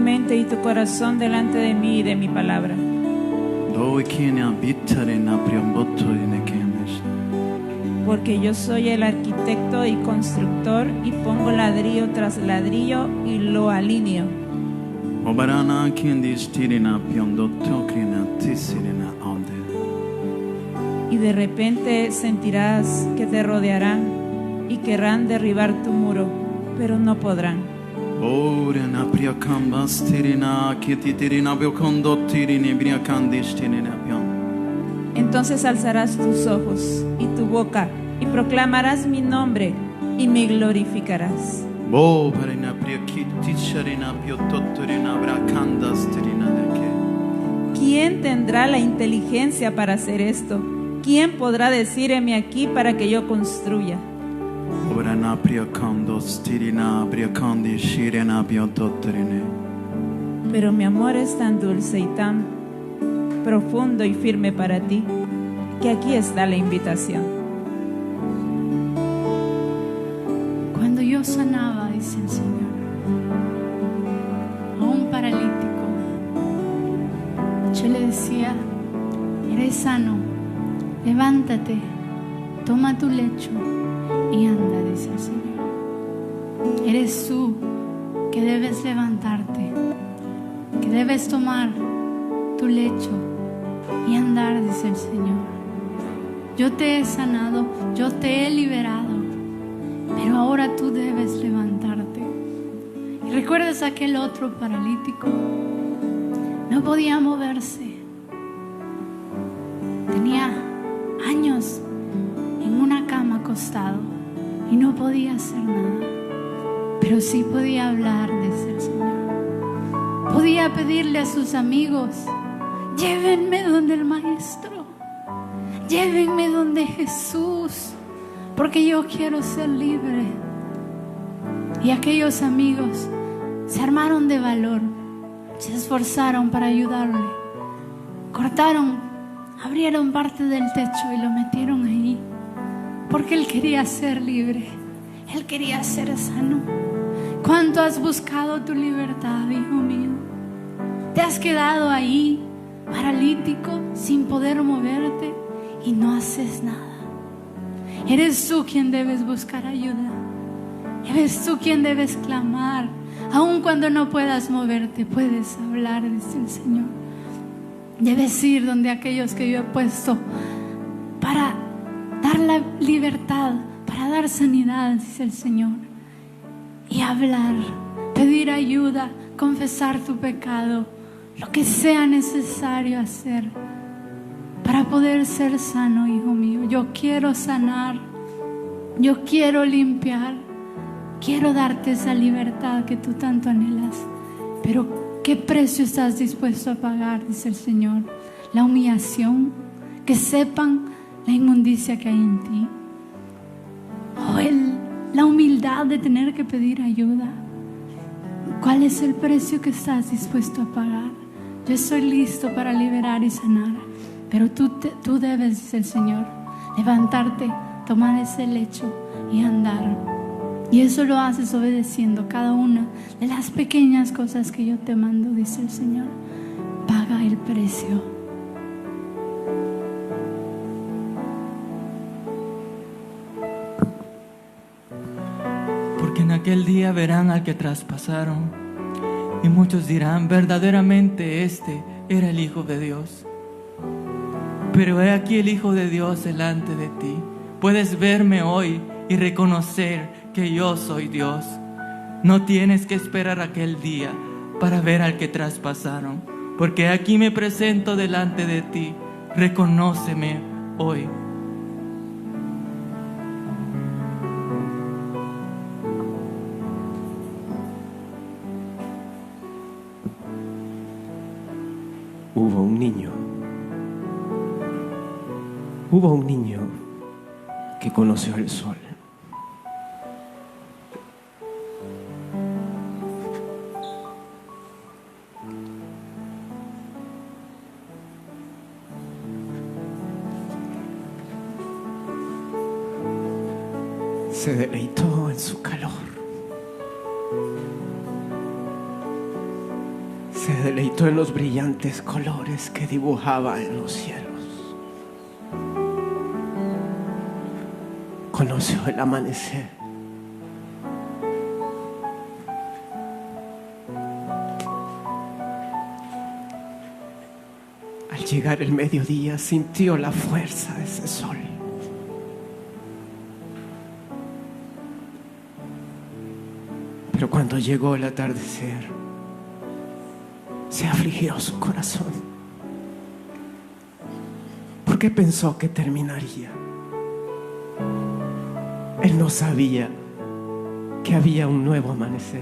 mente y tu corazón delante de mí y de mi palabra. Porque yo soy el arquitecto y constructor y pongo ladrillo tras ladrillo y lo alineo. Y de repente sentirás que te rodearán y querrán derribar tu muro, pero no podrán. Entonces alzarás tus ojos y tu boca y proclamarás mi nombre y me glorificarás. ¿Quién tendrá la inteligencia para hacer esto? ¿Quién podrá decir heme aquí para que yo construya? Pero mi amor es tan dulce y tan profundo y firme para ti, que aquí está la invitación. Cuando yo sanaba, dice el Señor, a un paralítico, yo le decía: eres sano, levántate, toma tu lecho y anda, dice el Señor. Eres tú que debes levantarte, que debes tomar tu lecho y andar, dice el Señor. Yo te he sanado, yo te he liberado, pero ahora tú debes levantarte. ¿Y recuerdas aquel otro paralítico? No podía moverse. Tenía años en una cama acostado y no podía hacer nada, pero sí podía hablar, dice el Señor. Podía pedirle a sus amigos: llévenme donde el Maestro, llévenme donde Jesús, porque yo quiero ser libre. Y aquellos amigos se armaron de valor, se esforzaron para ayudarle. Cortaron, abrieron parte del techo y lo metieron ahí, porque él quería ser libre, él quería ser sano. ¿Cuánto has buscado tu libertad, hijo mío? Te has quedado ahí, paralítico, sin poder moverte y no haces nada. Eres tú quien debes buscar ayuda. Eres tú quien debes clamar. Aun cuando no puedas moverte, puedes hablar, dice el Señor. Debes ir donde aquellos que yo he puesto para dar la libertad, para dar sanidad, dice el Señor. Y hablar, pedir ayuda, confesar tu pecado, lo que sea necesario hacer para poder ser sano, hijo mío. Yo quiero sanar, yo quiero limpiar, quiero darte esa libertad que tú tanto anhelas. Pero ¿qué precio estás dispuesto a pagar? Dice el Señor. La humillación, que sepan la inmundicia que hay en ti, o la humildad de tener que pedir ayuda. ¿Cuál es el precio que estás dispuesto a pagar? Yo estoy listo para liberar y sanar, pero tú debes, dice el Señor, levantarte, tomar ese lecho y andar. Y eso lo haces obedeciendo cada una de las pequeñas cosas que yo te mando, dice el Señor. Paga el precio. Porque en aquel día verán al que traspasaron, y muchos dirán: verdaderamente este era el Hijo de Dios. Pero he aquí el Hijo de Dios delante de ti. Puedes verme hoy y reconocer que yo soy Dios. No tienes que esperar aquel día para ver al que traspasaron, porque aquí me presento delante de ti. Reconóceme hoy. Hubo un niño que conoció el sol. Se deleitó en su calor. Se deleitó en los brillantes colores que dibujaba en los cielos. Conoció el amanecer. Al llegar el mediodía sintió la fuerza de ese sol. Pero cuando llegó el atardecer, se afligió su corazón, porque pensó que terminaría. Él no sabía que había un nuevo amanecer.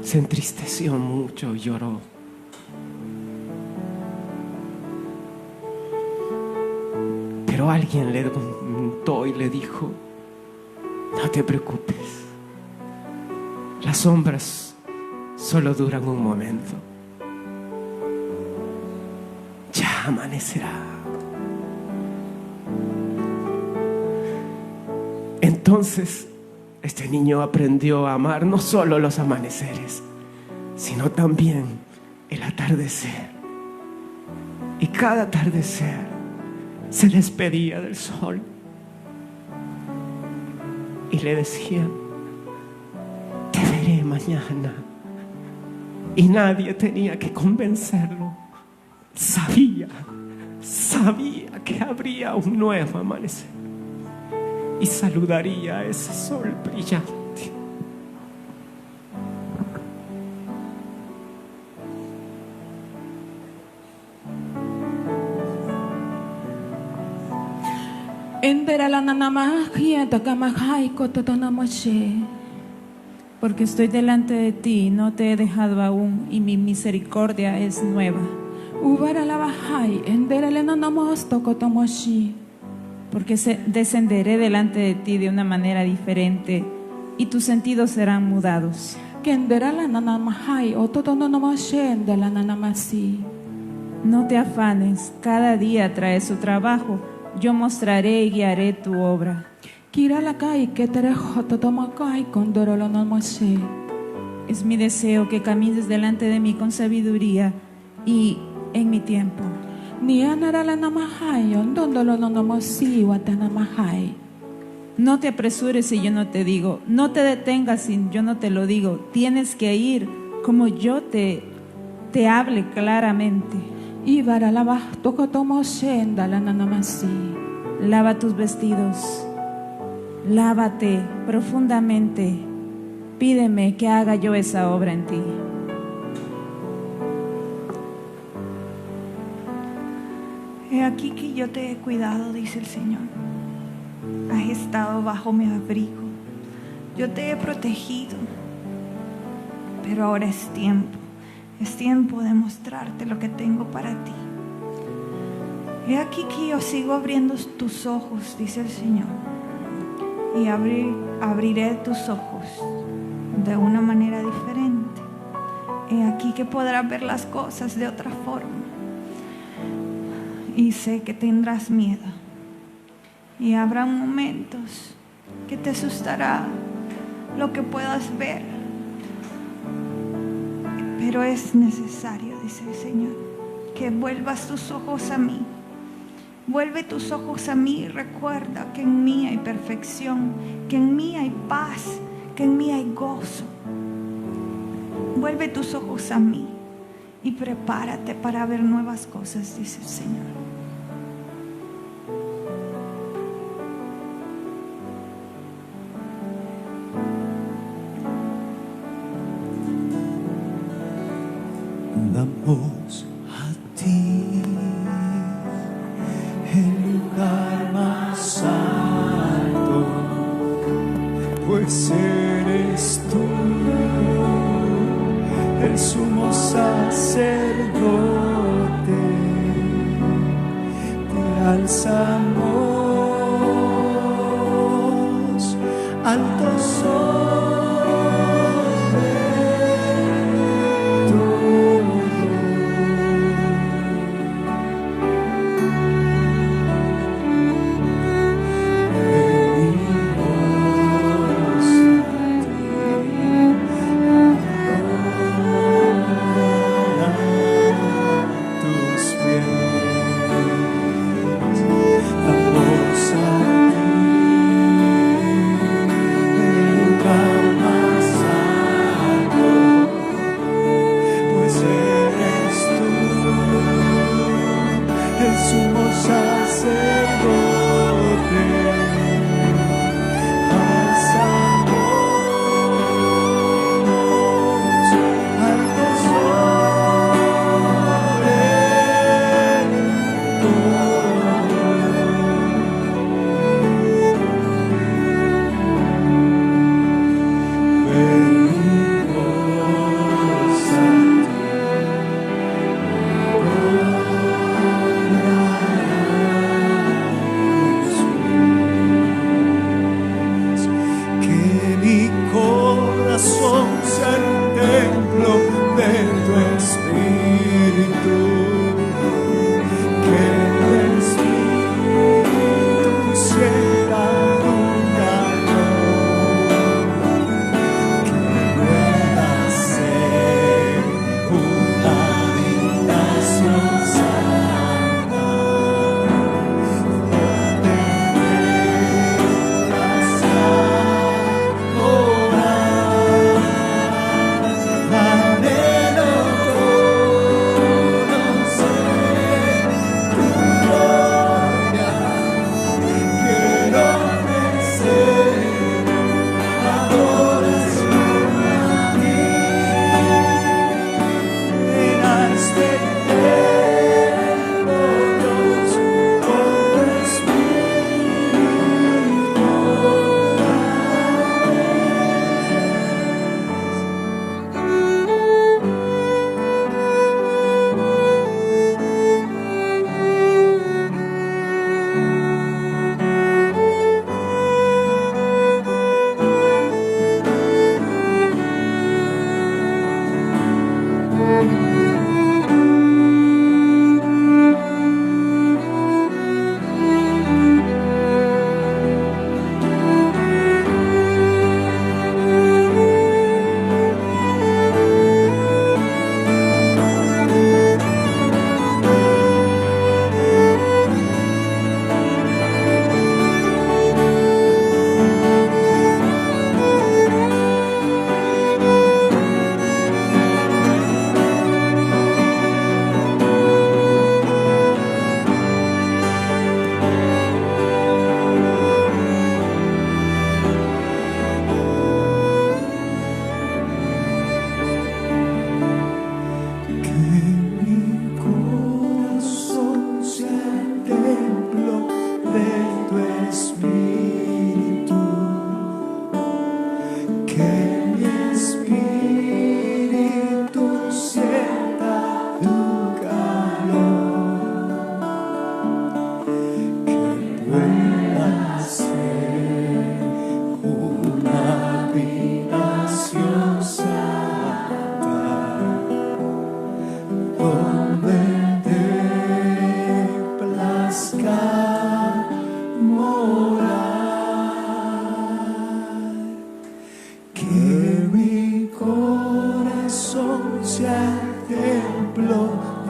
Se entristeció mucho y lloró. Pero alguien le preguntó y le dijo: no te preocupes, las sombras solo duran un momento, ya amanecerá. Entonces este niño aprendió a amar no solo los amaneceres, sino también el atardecer. Y cada atardecer se despedía del sol y le decía: te veré mañana. Y nadie tenía que convencerlo. Sabía que habría un nuevo amanecer y saludaría a ese sol brillante. Porque estoy delante de ti, no te he dejado aún, y mi misericordia es nueva. Porque descenderé delante de ti de una manera diferente, y tus sentidos serán mudados. No te afanes, cada día trae su trabajo. Yo mostraré y guiaré tu obra. Es mi deseo que camines delante de mí con sabiduría y en mi tiempo. No te apresures si yo no te digo, no te detengas si yo no te lo digo. Tienes que ir como yo te hable claramente. Lava tus vestidos, lávate profundamente. Pídeme que haga yo esa obra en ti. He aquí que yo te he cuidado, dice el Señor. Has estado bajo mi abrigo. Yo te he protegido. Pero ahora es tiempo de mostrarte lo que tengo para ti. He aquí que yo sigo abriendo tus ojos, dice el Señor. Y abriré tus ojos de una manera diferente. He aquí que podrás ver las cosas de otra forma. Y sé que tendrás miedo. Y habrá momentos que te asustará lo que puedas ver. Pero es necesario, dice el Señor, que vuelvas tus ojos a mí. Vuelve tus ojos a mí y recuerda que en mí hay perfección, que en mí hay paz, que en mí hay gozo. Vuelve tus ojos a mí y prepárate para ver nuevas cosas, dice el Señor. Damos a ti el lugar más alto, pues eres tú el sumo sacerdote. Te alzamos alto sobre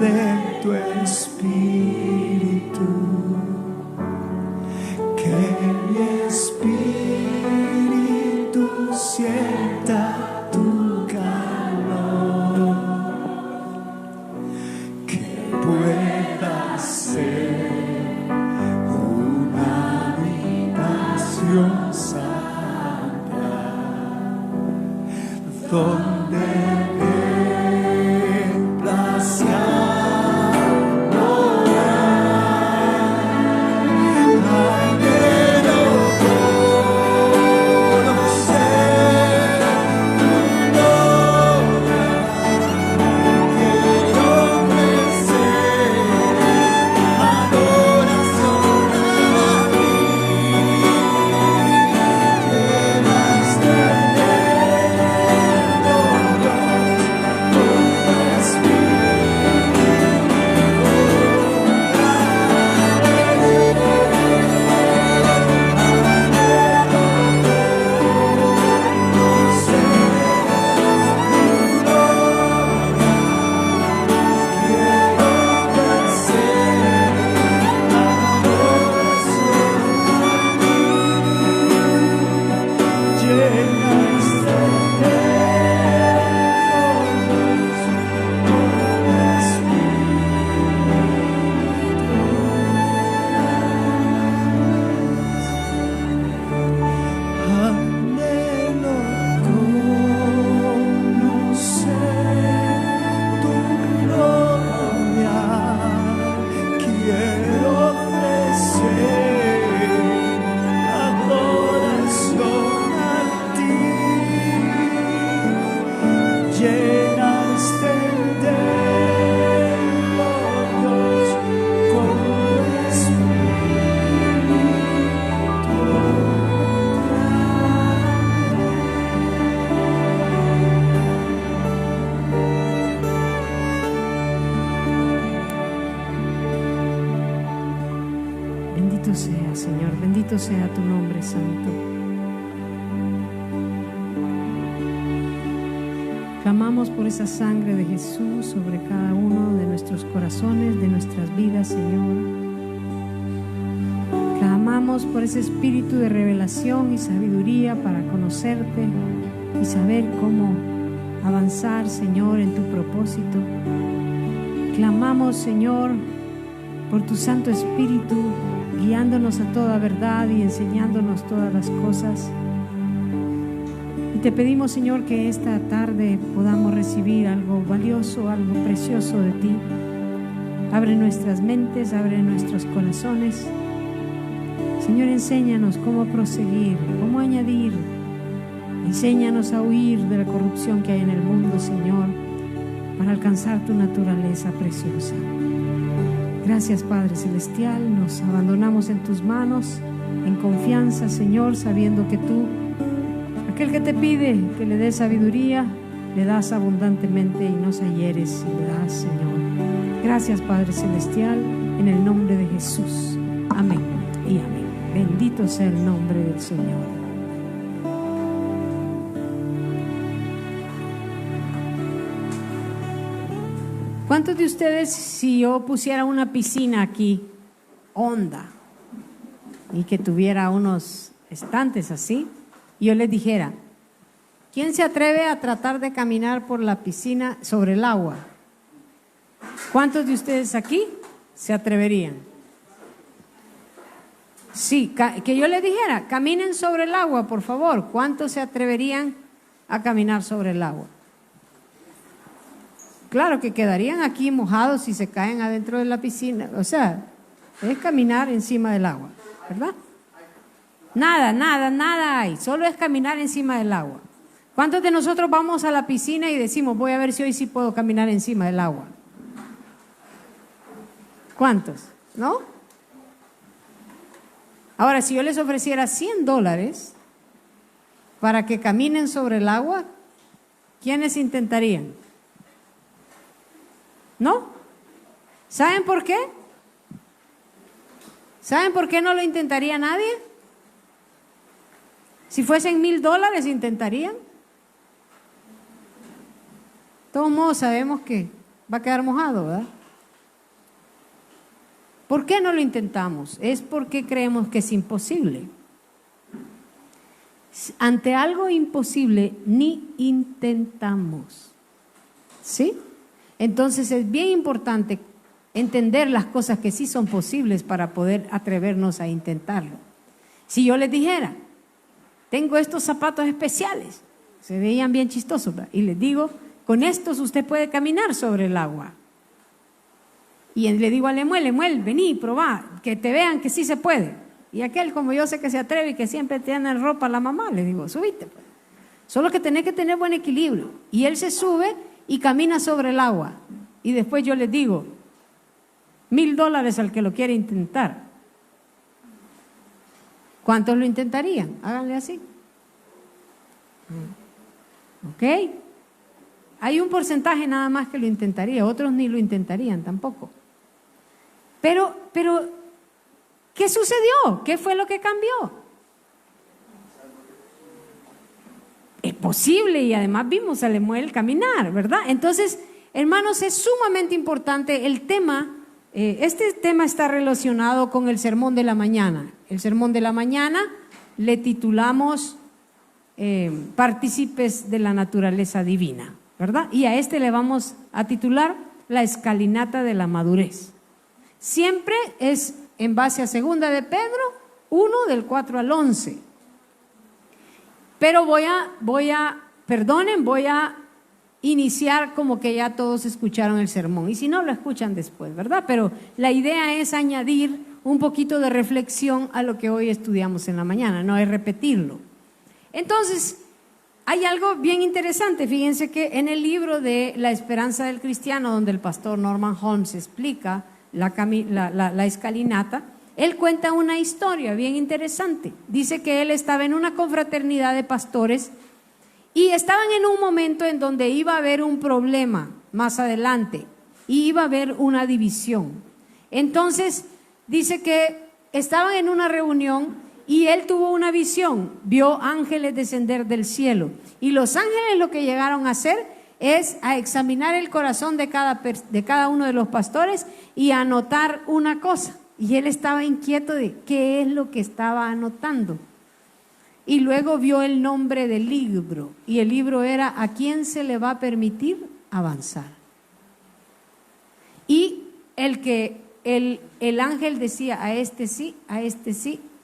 de tu espíritu, que mi espíritu sienta tu calor, que pueda ser una habitación santa donde templas y sea, Señor, bendito sea tu nombre santo. Clamamos por esa sangre de Jesús sobre cada uno de nuestros corazones, de nuestras vidas, Señor. Clamamos por ese espíritu de revelación y sabiduría para conocerte y saber cómo avanzar, Señor, en tu propósito. Clamamos, Señor, por tu Santo Espíritu, guiándonos a toda verdad y enseñándonos todas las cosas. Y te pedimos, Señor, que esta tarde podamos recibir algo valioso, algo precioso de ti. Abre nuestras mentes, abre nuestros corazones. Señor, enséñanos cómo proseguir, cómo añadir. Enséñanos a huir de la corrupción que hay en el mundo, Señor, para alcanzar tu naturaleza preciosa. Gracias, Padre Celestial, nos abandonamos en tus manos, en confianza, Señor, sabiendo que tú, aquel que te pide que le des sabiduría, le das abundantemente y nos hieres y le das, Señor. Gracias, Padre Celestial, en el nombre de Jesús. Amén y amén. Bendito sea el nombre del Señor. ¿Cuántos de ustedes, si yo pusiera una piscina aquí, honda, y que tuviera unos estantes así, y yo les dijera, ¿quién se atreve a tratar de caminar por la piscina sobre el agua? ¿Cuántos de ustedes aquí se atreverían? Sí, que yo les dijera, caminen sobre el agua, por favor. ¿Cuántos se atreverían a caminar sobre el agua? Claro que quedarían aquí mojados si se caen adentro de la piscina. O sea, es caminar encima del agua, ¿verdad? Nada hay. Solo es caminar encima del agua. ¿Cuántos de nosotros vamos a la piscina y decimos, voy a ver si hoy sí puedo caminar encima del agua? ¿Cuántos? ¿No? Ahora, si yo les ofreciera $100 para que caminen sobre el agua, ¿quiénes intentarían? ¿No? ¿Saben por qué? ¿Saben por qué no lo intentaría nadie? Si fuesen $1,000, ¿intentarían? De todos modos sabemos que va a quedar mojado, ¿verdad? ¿Por qué no lo intentamos? Es porque creemos que es imposible. Ante algo imposible, ni intentamos. ¿Sí? Entonces es bien importante entender las cosas que sí son posibles para poder atrevernos a intentarlo. Si yo les dijera, tengo estos zapatos especiales, se veían bien chistosos, ¿verdad? Y les digo, con estos usted puede caminar sobre el agua. Y le digo a Lemuel, vení, probá, que te vean que sí se puede. Y aquel, como yo sé que se atreve y que siempre tiene ropa a la mamá, le digo, subite. Pues. Solo que tenés que tener buen equilibrio. Y él se sube y camina sobre el agua. Y después yo les digo, $1,000 al que lo quiere intentar. ¿Cuántos lo intentarían? Háganle así. ¿Ok? Hay un porcentaje nada más que lo intentaría, otros ni lo intentarían tampoco. Pero, ¿qué sucedió? ¿Qué fue lo que cambió? Es posible y además vimos a Lemuel caminar, ¿verdad? Entonces, hermanos, es sumamente importante el tema. Este tema está relacionado con el sermón de la mañana. El sermón de la mañana le titulamos Partícipes de la naturaleza divina, ¿verdad? Y a este le vamos a titular la escalinata de la madurez. Siempre es en base a 2 de Pedro 1 del 4 al 11. Pero voy a iniciar como que ya todos escucharon el sermón. Y si no, lo escuchan después, ¿verdad? Pero la idea es añadir un poquito de reflexión a lo que hoy estudiamos en la mañana, no es repetirlo. Entonces, hay algo bien interesante. Fíjense que en el libro de La Esperanza del Cristiano, donde el pastor Norman Holmes explica la escalinata, él cuenta una historia bien interesante. Dice que él estaba en una confraternidad de pastores y estaban en un momento en donde iba a haber un problema más adelante y iba a haber una división. Entonces dice que estaban en una reunión y él tuvo una visión, vio ángeles descender del cielo y los ángeles lo que llegaron a hacer es a examinar el corazón de cada uno de los pastores y a anotar una cosa. Y él estaba inquieto de qué es lo que estaba anotando. Y luego vio el nombre del libro. Y el libro era ¿a quién se le va a permitir avanzar? Y el ángel decía a este sí,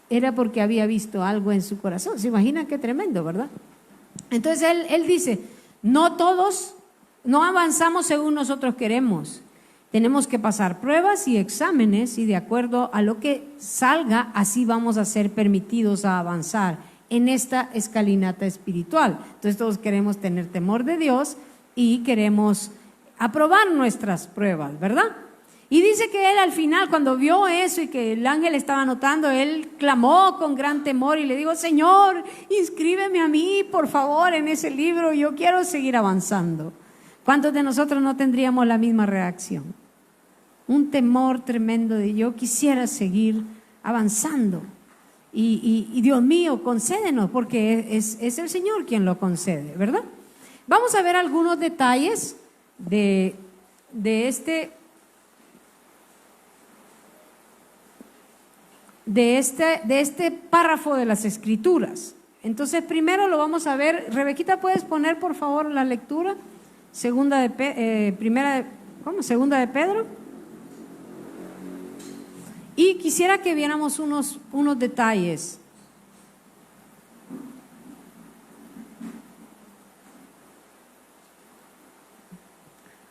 era porque había visto algo en su corazón. ¿Se imaginan qué tremendo, verdad? Entonces él dice, no todos, no avanzamos según nosotros queremos. Tenemos que pasar pruebas y exámenes y de acuerdo a lo que salga, así vamos a ser permitidos a avanzar en esta escalinata espiritual. Entonces todos queremos tener temor de Dios y queremos aprobar nuestras pruebas, ¿verdad? Y dice que él al final, cuando vio eso y que el ángel estaba anotando, él clamó con gran temor y le dijo, Señor, inscríbeme a mí, por favor, en ese libro, yo quiero seguir avanzando. ¿Cuántos de nosotros no tendríamos la misma reacción? Un temor tremendo de yo quisiera seguir avanzando. Y Dios mío, concédenos, porque es el Señor quien lo concede, ¿verdad? Vamos a ver algunos detalles de este párrafo de las Escrituras. Entonces, primero lo vamos a ver. Rebequita, ¿puedes poner por favor la lectura? Segunda de Pedro. Y quisiera que viéramos unos detalles.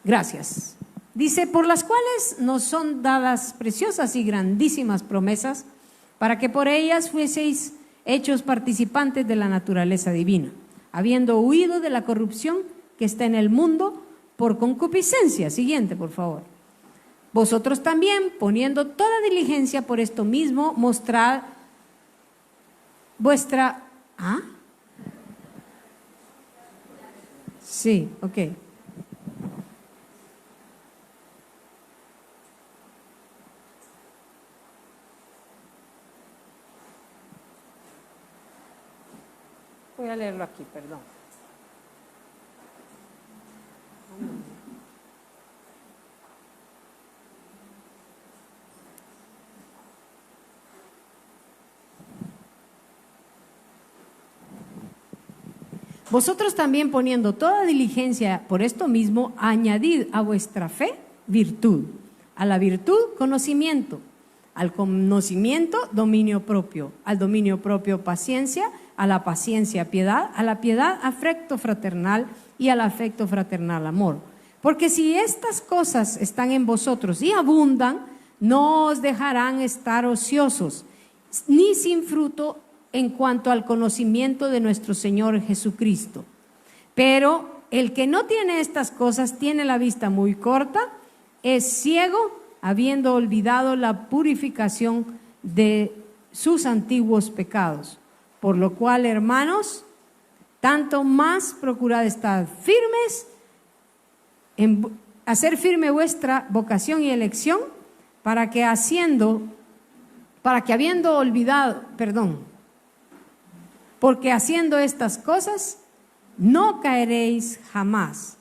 Gracias. Dice, por las cuales nos son dadas preciosas y grandísimas promesas, para que por ellas fueseis hechos participantes de la naturaleza divina, habiendo huido de la corrupción que está en el mundo por concupiscencia. Siguiente, por favor. Vosotros también, poniendo toda diligencia por esto mismo, mostrad vuestra... ¿Ah? Sí, ok. Voy a leerlo aquí, perdón. Vosotros también poniendo toda diligencia por esto mismo, añadid a vuestra fe virtud, a la virtud conocimiento, al conocimiento dominio propio, al dominio propio paciencia, a la paciencia piedad, a la piedad afecto fraternal y al afecto fraternal amor. Porque si estas cosas están en vosotros y abundan, no os dejarán estar ociosos, ni sin fruto en cuanto al conocimiento de nuestro Señor Jesucristo. Pero el que no tiene estas cosas tiene la vista muy corta, es ciego, habiendo olvidado la purificación de sus antiguos pecados. Por lo cual, hermanos, tanto más procurad estar firmes, hacer firme vuestra vocación y elección, para que porque haciendo estas cosas no caeréis jamás,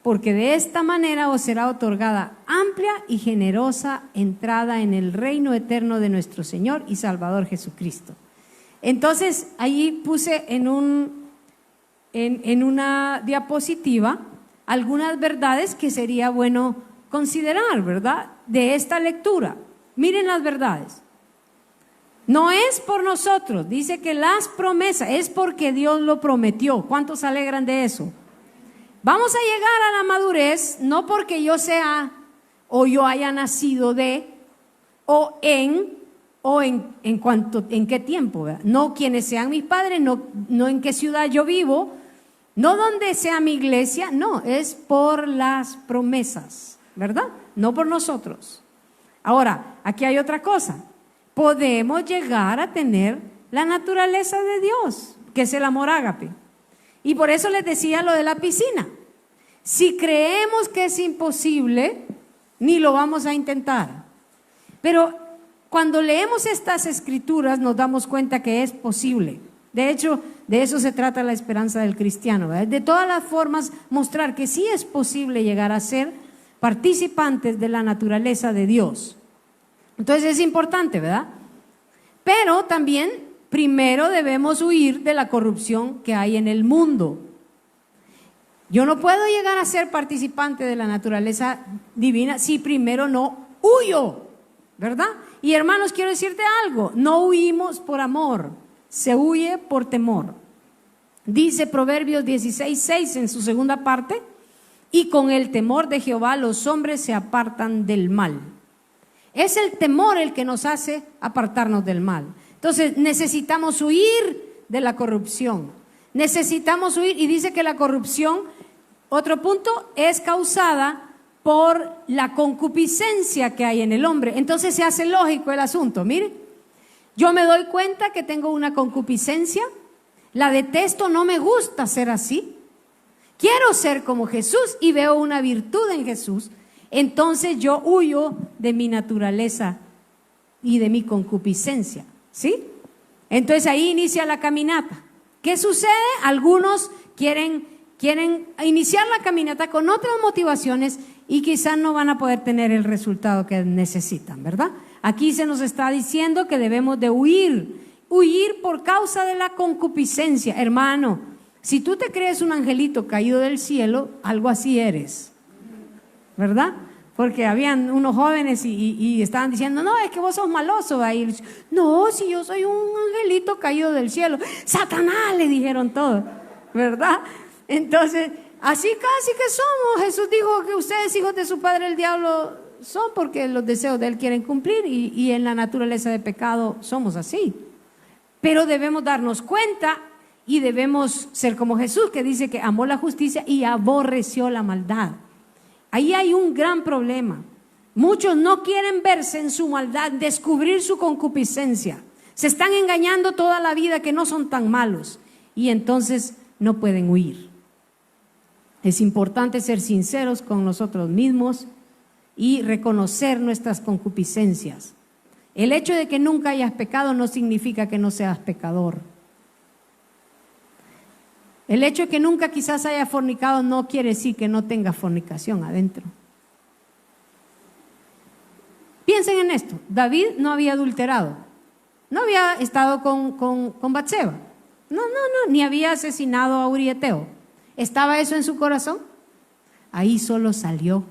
porque de esta manera os será otorgada amplia y generosa entrada en el reino eterno de nuestro Señor y Salvador Jesucristo. Entonces, ahí puse en una diapositiva algunas verdades que sería bueno considerar, ¿verdad?, de esta lectura. Miren las verdades. No es por nosotros, dice que las promesas, es porque Dios lo prometió. ¿Cuántos se alegran de eso? Vamos a llegar a la madurez, no porque yo sea o yo haya nacido de, o en qué tiempo, ¿verdad? No quienes sean mis padres, no en qué ciudad yo vivo, no donde sea mi iglesia, no, es por las promesas, ¿verdad? No por nosotros. Ahora, aquí hay otra cosa. Podemos llegar a tener la naturaleza de Dios, que es el amor ágape. Y por eso les decía lo de la piscina. Si creemos que es imposible, ni lo vamos a intentar. Pero cuando leemos estas escrituras nos damos cuenta que es posible. De hecho, de eso se trata la esperanza del cristiano, ¿verdad? De todas las formas, mostrar que sí es posible llegar a ser participantes de la naturaleza de Dios. Entonces es importante, ¿verdad? Pero también primero debemos huir de la corrupción que hay en el mundo. Yo no puedo llegar a ser participante de la naturaleza divina si primero no huyo, ¿verdad? Y hermanos, quiero decirte algo, no huimos por amor, se huye por temor. Dice Proverbios 16:6 en su segunda parte, y con el temor de Jehová los hombres se apartan del mal. Es el temor el que nos hace apartarnos del mal. Entonces necesitamos huir de la corrupción. Necesitamos huir, y dice que la corrupción, otro punto, es causada por la concupiscencia que hay en el hombre. Entonces se hace lógico el asunto. Mire, yo me doy cuenta que tengo una concupiscencia, la detesto, no me gusta ser así. Quiero ser como Jesús y veo una virtud en Jesús. Entonces yo huyo de mi naturaleza y de mi concupiscencia, ¿sí? Entonces ahí inicia la caminata. ¿Qué sucede? Algunos quieren iniciar la caminata con otras motivaciones y quizás no van a poder tener el resultado que necesitan, ¿verdad? Aquí se nos está diciendo que debemos de huir por causa de la concupiscencia. Hermano, si tú te crees un angelito caído del cielo, algo así eres, ¿verdad? Porque habían unos jóvenes y estaban diciendo, no, es que vos sos maloso. Ahí, no, si yo soy un angelito caído del cielo. Satanás, le dijeron todos, ¿verdad? Entonces, así casi que somos. Jesús dijo que ustedes, hijos de su padre el diablo, son porque los deseos de él quieren cumplir, y en la naturaleza de pecado somos así. Pero debemos darnos cuenta y debemos ser como Jesús, que dice que amó la justicia y aborreció la maldad. Ahí hay un gran problema. Muchos no quieren verse en su maldad, descubrir su concupiscencia. Se están engañando toda la vida que no son tan malos, y entonces no pueden huir. Es importante ser sinceros con nosotros mismos y reconocer nuestras concupiscencias. El hecho de que nunca hayas pecado no significa que no seas pecador. El hecho de que nunca quizás hayas fornicado no quiere decir que no tengas fornicación adentro. Piensen en esto. David no había adulterado, no había estado con Batseba, ni había asesinado a Urieteo. ¿Estaba eso en su corazón? Ahí solo salió.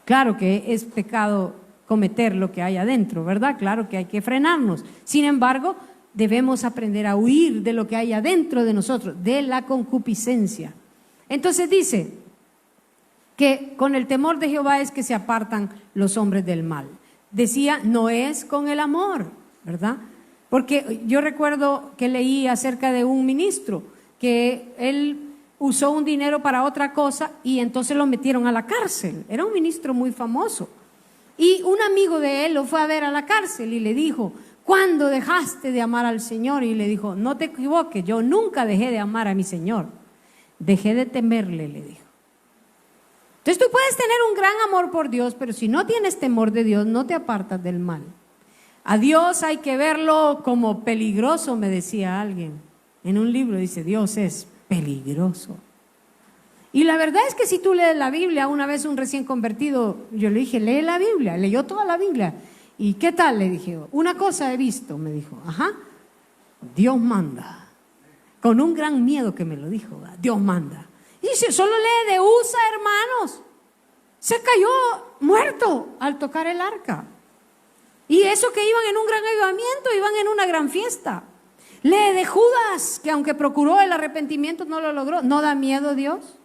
Claro que es pecado cometer lo que hay adentro, ¿verdad? Claro que hay que frenarnos. Sin embargo, debemos aprender a huir de lo que hay adentro de nosotros, de la concupiscencia. Entonces dice que con el temor de Jehová es que se apartan los hombres del mal. Decía, no es con el amor, ¿verdad? Porque yo recuerdo que leí acerca de un ministro que él usó un dinero para otra cosa y entonces lo metieron a la cárcel. Era un ministro muy famoso. Y un amigo de él lo fue a ver a la cárcel y le dijo, ¿cuándo dejaste de amar al Señor? Y le dijo, no te equivoques, yo nunca dejé de amar a mi Señor. Dejé de temerle, le dijo. Entonces tú puedes tener un gran amor por Dios, pero si no tienes temor de Dios, no te apartas del mal. A Dios hay que verlo como peligroso, me decía alguien. En un libro dice, Dios es peligroso. Y la verdad es que si tú lees la Biblia, una vez un recién convertido, yo le dije, lee la Biblia, leyó toda la Biblia. ¿Y qué tal? Le dije, una cosa he visto, me dijo, ajá, Dios manda. Con un gran miedo que me lo dijo, Dios manda. Y dice, solo lee de Usa, hermanos. Se cayó muerto al tocar el arca. Y eso que iban en un gran avivamiento, iban en una gran fiesta. Lee de Judas, que aunque procuró el arrepentimiento no lo logró. ¿No da miedo Dios?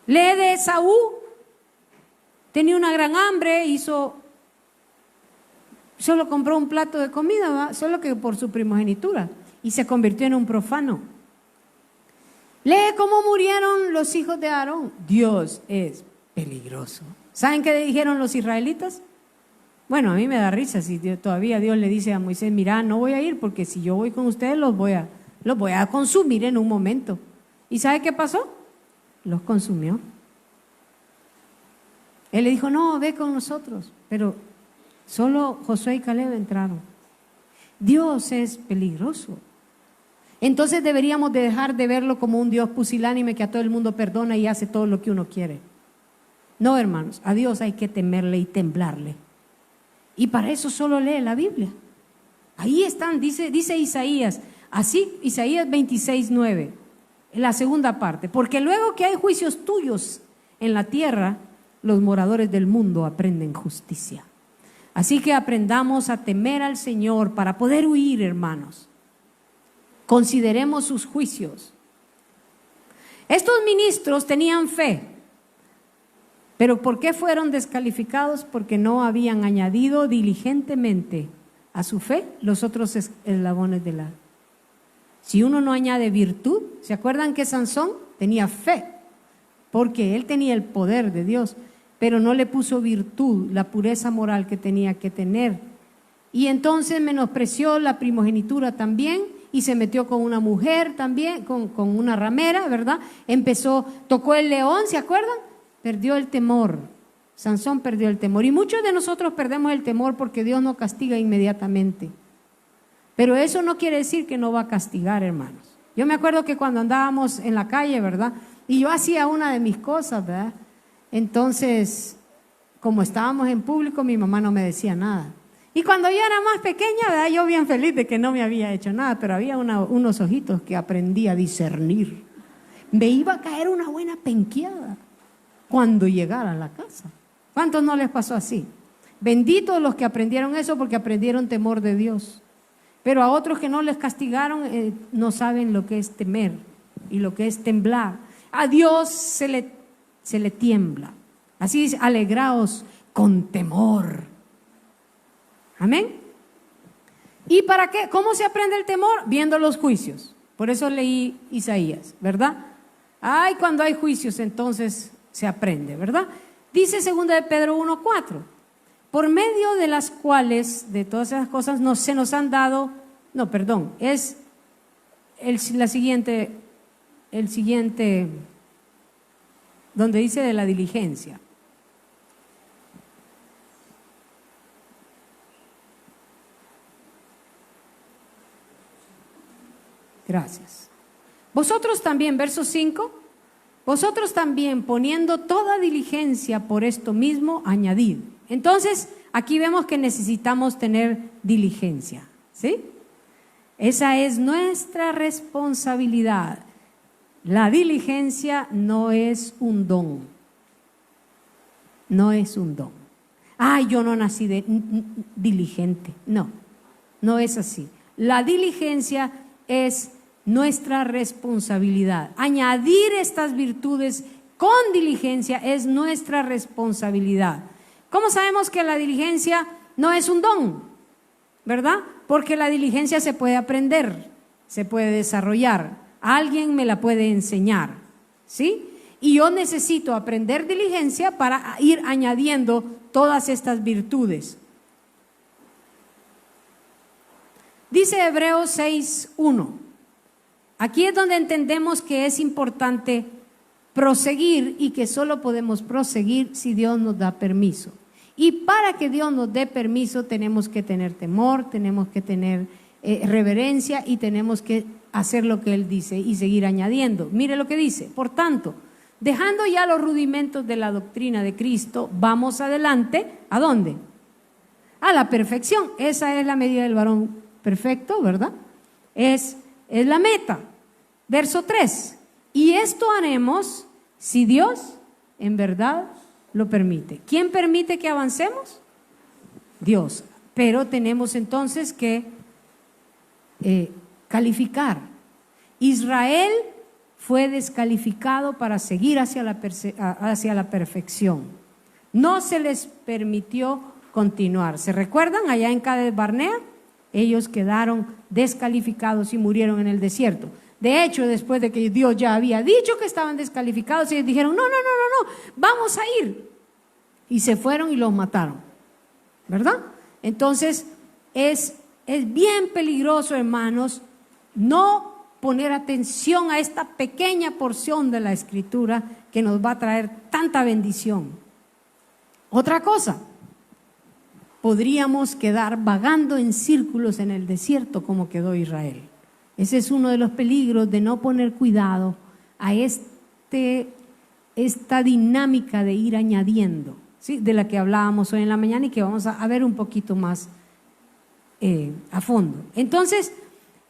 Lee de Esaú. Tenía una gran hambre, solo compró un plato de comida, ¿va? Solo que por su primogenitura. Y se convirtió en un profano. Lee cómo murieron los hijos de Aarón. Dios es peligroso. ¿Saben qué dijeron los israelitas? Bueno, a mí me da risa si todavía Dios le dice a Moisés, mira, no voy a ir porque si yo voy con ustedes los voy a consumir en un momento. ¿Y sabe qué pasó? Los consumió. Él le dijo, no, ve con nosotros. Pero solo Josué y Caleb entraron. Dios es peligroso. Entonces deberíamos de dejar de verlo como un Dios pusilánime que a todo el mundo perdona y hace todo lo que uno quiere. No, hermanos, a Dios hay que temerle y temblarle. Y para eso solo lee la Biblia. Ahí están, dice Isaías, así Isaías 26:9, en la segunda parte. Porque luego que hay juicios tuyos en la tierra, los moradores del mundo aprenden justicia. Así que aprendamos a temer al Señor para poder huir, hermanos. Consideremos sus juicios. Estos ministros tenían fe. ¿Pero por qué fueron descalificados? Porque no habían añadido diligentemente a su fe los otros eslabones de la. Si uno no añade virtud, ¿se acuerdan que Sansón tenía fe? Porque él tenía el poder de Dios, pero no le puso virtud, la pureza moral que tenía que tener. Y entonces menospreció la primogenitura también y se metió con una mujer también, con una ramera, ¿verdad? Tocó el león, ¿se acuerdan? Perdió el temor. Sansón perdió el temor. Y muchos de nosotros perdemos el temor porque Dios no castiga inmediatamente. Pero eso no quiere decir que no va a castigar, hermanos. Yo me acuerdo que cuando andábamos en la calle, ¿verdad? Y yo hacía una de mis cosas, ¿verdad? Entonces, como estábamos en público, mi mamá no me decía nada. Y cuando yo era más pequeña, ¿verdad? Yo bien feliz de que no me había hecho nada, pero había unos ojitos que aprendí a discernir. Me iba a caer una buena penqueada cuando llegara a la casa. ¿Cuántos no les pasó así? Benditos los que aprendieron eso porque aprendieron temor de Dios. Pero a otros que no les castigaron no saben lo que es temer y lo que es temblar. A Dios se le tiembla. Así dice, alegraos con temor. Amén. ¿Y para qué? ¿Cómo se aprende el temor? Viendo los juicios. Por eso leí Isaías, ¿verdad? Ay, cuando hay juicios entonces se aprende, ¿verdad? Dice 2 de Pedro 1:4, por medio de las cuales, de todas esas cosas, se nos han dado, es el siguiente, donde dice de la diligencia. Gracias. Vosotros también, verso 5, vosotros también poniendo toda diligencia por esto mismo, añadid. Entonces, aquí vemos que necesitamos tener diligencia, ¿sí? Esa es nuestra responsabilidad. La diligencia no es un don. No es un don. Ay, yo no nací diligente. No, no es así. La diligencia es nuestra responsabilidad. Añadir estas virtudes con diligencia es nuestra responsabilidad. ¿Cómo sabemos que la diligencia no es un don? ¿Verdad? Porque la diligencia se puede aprender, se puede desarrollar. Alguien me la puede enseñar, ¿sí? Y yo necesito aprender diligencia para ir añadiendo todas estas virtudes. Dice Hebreos 6:1. Aquí es donde entendemos que es importante proseguir y que solo podemos proseguir si Dios nos da permiso. Y para que Dios nos dé permiso tenemos que tener temor, tenemos que tener reverencia y tenemos que hacer lo que Él dice y seguir añadiendo. Mire lo que dice: por tanto, dejando ya los rudimentos de la doctrina de Cristo, vamos adelante. ¿A dónde? A la perfección. Esa es la medida del varón perfecto, ¿verdad? Es la meta. Verso 3. Y esto haremos si Dios en verdad lo permite. ¿Quién permite que avancemos? Dios. Pero tenemos entonces que calificar. Israel fue descalificado para seguir hacia la perfección. No se les permitió continuar. ¿Se recuerdan? Allá en Cades Barnea, ellos quedaron descalificados y murieron en el desierto. De hecho, después de que Dios ya había dicho que estaban descalificados, ellos dijeron, no, vamos a ir. Y se fueron y los mataron, ¿verdad? Entonces, es bien peligroso, hermanos, no poner atención a esta pequeña porción de la Escritura que nos va a traer tanta bendición. Otra cosa, podríamos quedar vagando en círculos en el desierto como quedó Israel. Ese es uno de los peligros de no poner cuidado a esta dinámica de ir añadiendo, ¿sí? De la que hablábamos hoy en la mañana y que vamos a ver un poquito más a fondo. Entonces,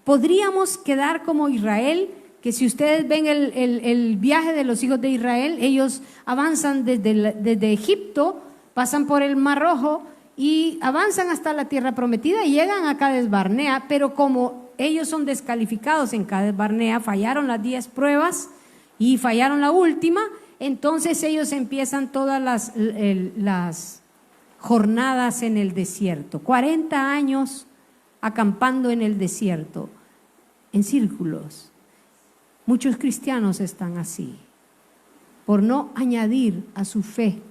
podríamos quedar como Israel, que si ustedes ven el viaje de los hijos de Israel, ellos avanzan desde Egipto, pasan por el Mar Rojo y avanzan hasta la tierra prometida y llegan a Cades Barnea, pero como ellos son descalificados en Cades Barnea, fallaron las 10 pruebas y fallaron la última, entonces ellos empiezan todas las jornadas en el desierto, 40 años acampando en el desierto, en círculos. Muchos cristianos están así, por no añadir a su fe.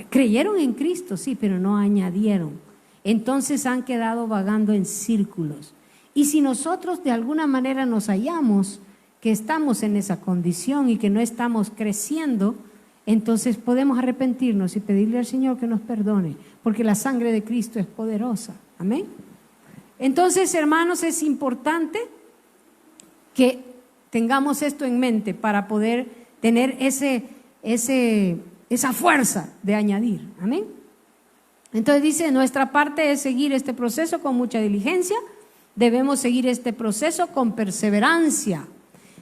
Creyeron en Cristo, sí, pero no añadieron. Entonces han quedado vagando en círculos. Y si nosotros de alguna manera nos hallamos que estamos en esa condición y que no estamos creciendo, entonces podemos arrepentirnos y pedirle al Señor que nos perdone, porque la sangre de Cristo es poderosa. Amén. Entonces, hermanos, es importante que tengamos esto en mente para poder tener esa fuerza de añadir. Amén. Entonces dice, nuestra parte es seguir este proceso con mucha diligencia. Debemos seguir este proceso con perseverancia.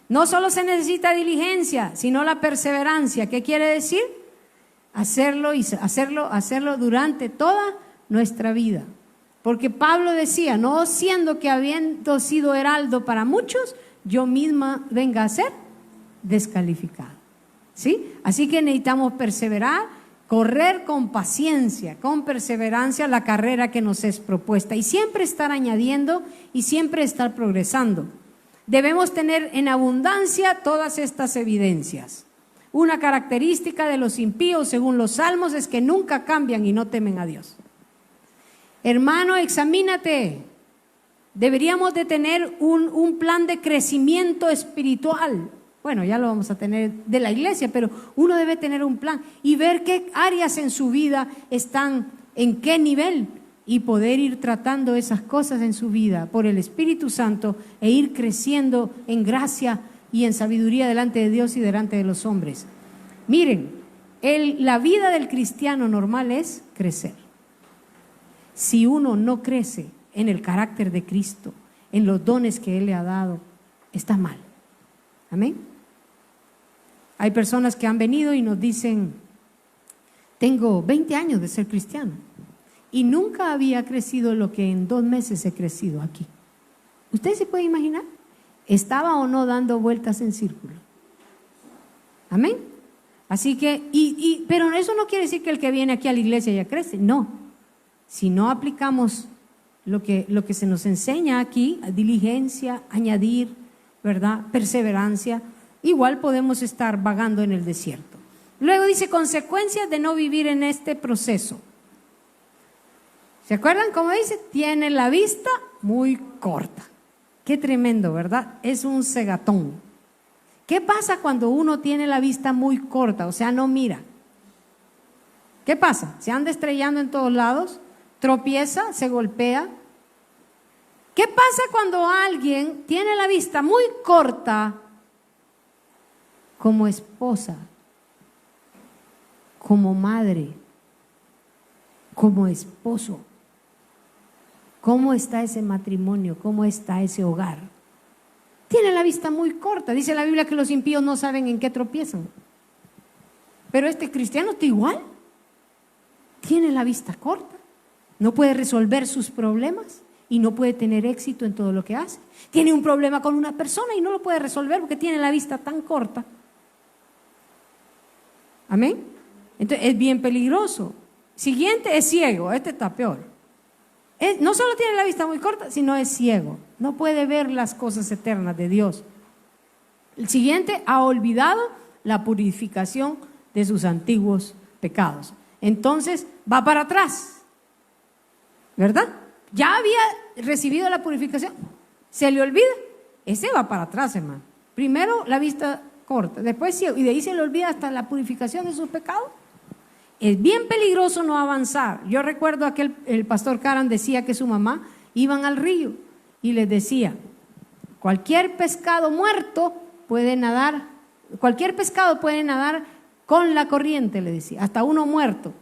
No solo se necesita diligencia, sino la perseverancia. ¿Qué quiere decir? Hacerlo y hacerlo durante toda nuestra vida. Porque Pablo decía, no siendo que habiendo sido heraldo para muchos, yo misma venga a ser descalificado. ¿Sí? Así que necesitamos perseverar, correr con paciencia, con perseverancia la carrera que nos es propuesta y siempre estar añadiendo y siempre estar progresando. Debemos tener en abundancia todas estas evidencias. Una característica de los impíos, según los salmos, es que nunca cambian y no temen a Dios. Hermano, examínate. Deberíamos de tener un plan de crecimiento espiritual. Bueno, ya lo vamos a tener de la iglesia, pero uno debe tener un plan y ver qué áreas en su vida están, en qué nivel, y poder ir tratando esas cosas en su vida por el Espíritu Santo e ir creciendo en gracia y en sabiduría delante de Dios y delante de los hombres. Miren, la vida del cristiano normal es crecer. Si uno no crece en el carácter de Cristo, en los dones que Él le ha dado, está mal. Amén. Hay personas que han venido y nos dicen, tengo 20 años de ser cristiano y nunca había crecido lo que en 2 meses he crecido aquí. ¿Usted se puede imaginar? ¿Estaba o no dando vueltas en círculo? Amén. Así que, pero eso no quiere decir que el que viene aquí a la iglesia ya crece. No. Si no aplicamos lo que se nos enseña aquí, diligencia, añadir, ¿verdad? Perseverancia, igual podemos estar vagando en el desierto. Luego dice, consecuencias de no vivir en este proceso. ¿Se acuerdan cómo dice? Tiene la vista muy corta. Qué tremendo, ¿verdad? Es un cegatón. ¿Qué pasa cuando uno tiene la vista muy corta? O sea, no mira. ¿Qué pasa? Se anda estrellando en todos lados, tropieza, se golpea. ¿Qué pasa cuando alguien tiene la vista muy corta como esposa, como madre, como esposo? ¿Cómo está ese matrimonio? ¿Cómo está ese hogar? Tiene la vista muy corta. Dice la Biblia que los impíos no saben en qué tropiezan. Pero este cristiano está igual. Tiene la vista corta. No puede resolver sus problemas y no puede tener éxito en todo lo que hace. Tiene un problema con una persona y no lo puede resolver porque tiene la vista tan corta. Amén. Entonces es bien peligroso. Siguiente es ciego. Este está peor. No solo tiene la vista muy corta, sino es ciego. No puede ver las cosas eternas de Dios. El siguiente, ha olvidado la purificación de sus antiguos pecados. Entonces va para atrás, ¿verdad? Ya había recibido la purificación, se le olvida, ese va para atrás, hermano. Primero la vista corta, después ciego, y de ahí se le olvida hasta la purificación de sus pecados. Es bien peligroso no avanzar. Yo recuerdo el pastor Karan decía que su mamá iban al río y les decía, cualquier pescado muerto puede nadar, cualquier pescado puede nadar con la corriente, le decía, hasta uno muerto.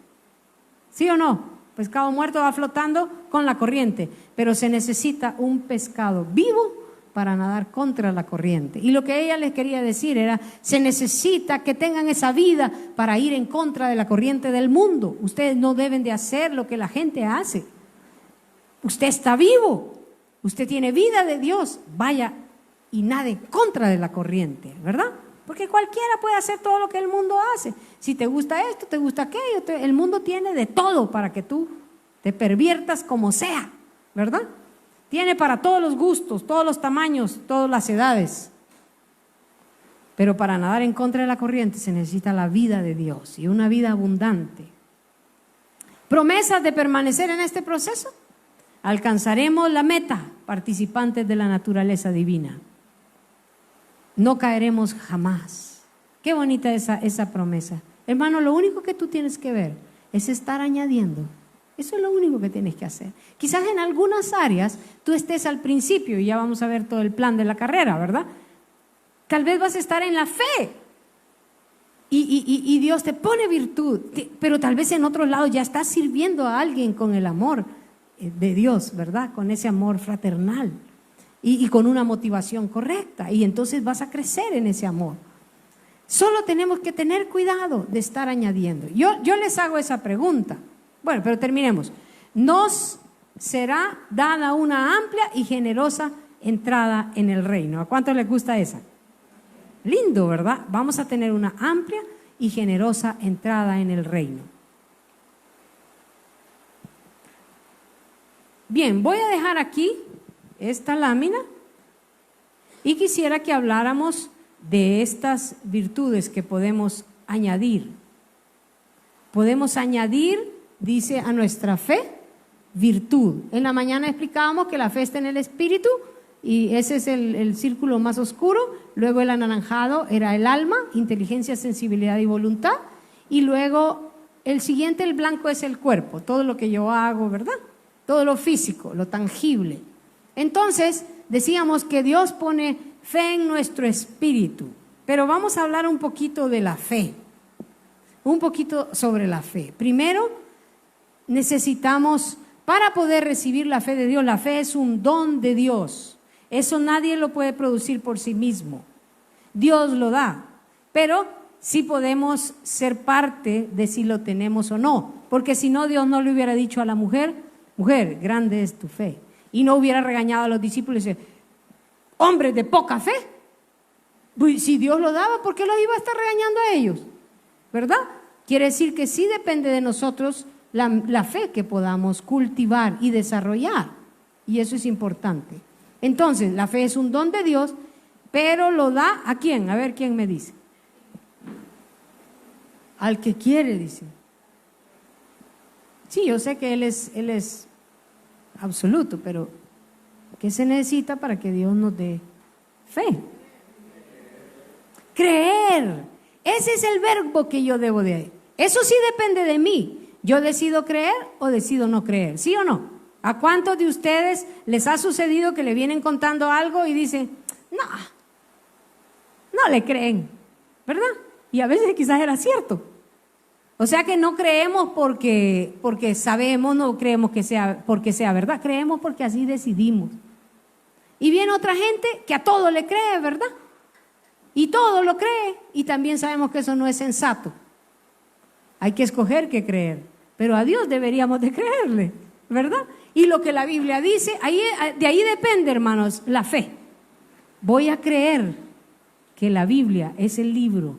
¿Sí o no? Pescado muerto va flotando con la corriente, pero se necesita un pescado vivo para nadar contra la corriente. Y lo que ella les quería decir era, se necesita que tengan esa vida para ir en contra de la corriente del mundo. Ustedes no deben de hacer lo que la gente hace. Usted está vivo, usted tiene vida de Dios, vaya y nade en contra de la corriente, ¿verdad? Porque cualquiera puede hacer todo lo que el mundo hace. Si te gusta esto, te gusta aquello, el mundo tiene de todo para que tú te perviertas como sea, ¿verdad? Tiene para todos los gustos, todos los tamaños, todas las edades. Pero para nadar en contra de la corriente se necesita la vida de Dios y una vida abundante. ¿Promesas de permanecer en este proceso? Alcanzaremos la meta, participantes de la naturaleza divina. No caeremos jamás. Qué bonita esa promesa. Hermano, lo único que tú tienes que ver es estar añadiendo. Eso es lo único que tienes que hacer. Quizás en algunas áreas tú estés al principio y ya vamos a ver todo el plan de la carrera, ¿verdad? Tal vez vas a estar en la fe y Dios te pone virtud, pero tal vez en otros lados ya estás sirviendo a alguien con el amor de Dios, ¿verdad? Con ese amor fraternal y con una motivación correcta, y entonces vas a crecer en ese amor. Solo tenemos que tener cuidado de estar añadiendo. Yo les hago esa pregunta. Bueno, pero terminemos. Nos será dada una amplia y generosa entrada en el reino. ¿A cuánto les gusta esa? Lindo, ¿verdad? Vamos a tener una amplia y generosa entrada en el reino. Bien, voy a dejar aquí esta lámina y quisiera que habláramos de estas virtudes que podemos añadir. Podemos añadir, dice, a nuestra fe, virtud. En la mañana explicábamos que la fe está en el Espíritu y ese es el círculo más oscuro. Luego el anaranjado era el alma, inteligencia, sensibilidad y voluntad. Y luego el siguiente, el blanco, es el cuerpo, todo lo que yo hago, ¿verdad? Todo lo físico, lo tangible. Entonces decíamos que Dios pone fe en nuestro espíritu, pero vamos a hablar un poquito de la fe, un poquito sobre la fe. Primero, necesitamos, para poder recibir la fe de Dios, la fe es un don de Dios. Eso nadie lo puede producir por sí mismo. Dios lo da, pero sí podemos ser parte de si lo tenemos o no, porque si no, Dios no le hubiera dicho a la mujer, mujer, grande es tu fe, y no hubiera regañado a los discípulos y dice, hombres de poca fe. Pues si Dios lo daba, ¿por qué los iba a estar regañando a ellos? ¿Verdad? Quiere decir que sí depende de nosotros la fe que podamos cultivar y desarrollar, y eso es importante. Entonces, la fe es un don de Dios, pero lo da ¿a quién? A ver, ¿quién me dice? Al que quiere, dice. Sí, yo sé que Él es absoluto, pero ¿qué se necesita para que Dios nos dé fe? Creer. Ese es el verbo que yo debo de. Eso sí depende de mí. Yo decido creer o decido no creer, ¿sí o no? ¿A cuántos de ustedes les ha sucedido que le vienen contando algo y dicen, no le creen, ¿verdad? Y a veces quizás era cierto. O sea que no creemos porque sabemos, no creemos que sea porque sea verdad, creemos porque así decidimos. Y viene otra gente que a todo le cree, ¿verdad? Y todo lo cree, y también sabemos que eso no es sensato. Hay que escoger qué creer, pero a Dios deberíamos de creerle, ¿verdad? Y lo que la Biblia dice, de ahí depende, hermanos, la fe. Voy a creer que la Biblia es el libro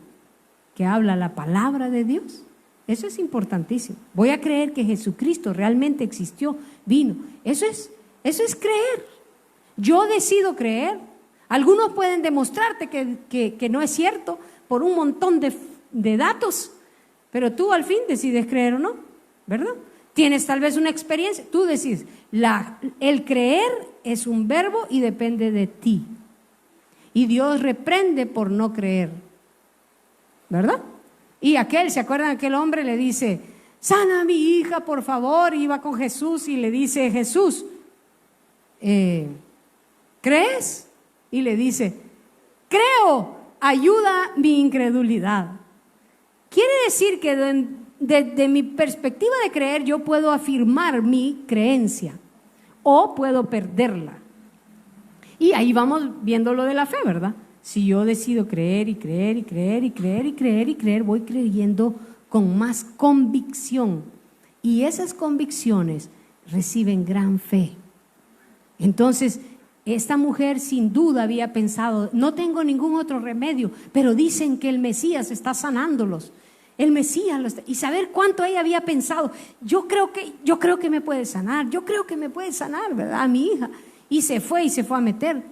que habla la palabra de Dios. Eso es importantísimo. Voy a creer que Jesucristo realmente existió, vino. Eso es creer. Yo decido creer. Algunos pueden demostrarte que no es cierto por un montón de datos, pero tú al fin decides creer o no, ¿verdad? Tienes tal vez una experiencia, tú decides. El creer es un verbo y depende de ti. Y Dios reprende por no creer, ¿verdad? Y ¿se acuerdan? Aquel hombre le dice, sana a mi hija, por favor, y va con Jesús y le dice, Jesús, ¿crees? Y le dice, creo, ayuda mi incredulidad. Quiere decir que desde mi perspectiva de creer yo puedo afirmar mi creencia o puedo perderla. Y ahí vamos viendo lo de la fe, ¿verdad? Si yo decido creer y creer y creer y creer y creer y creer, voy creyendo con más convicción. Y esas convicciones reciben gran fe. Entonces, esta mujer sin duda había pensado, no tengo ningún otro remedio, pero dicen que el Mesías está sanándolos. El Mesías lo está, y saber cuánto ella había pensado, yo creo que me puede sanar, yo creo que me puede sanar, ¿verdad? A mi hija. Y se fue a meter.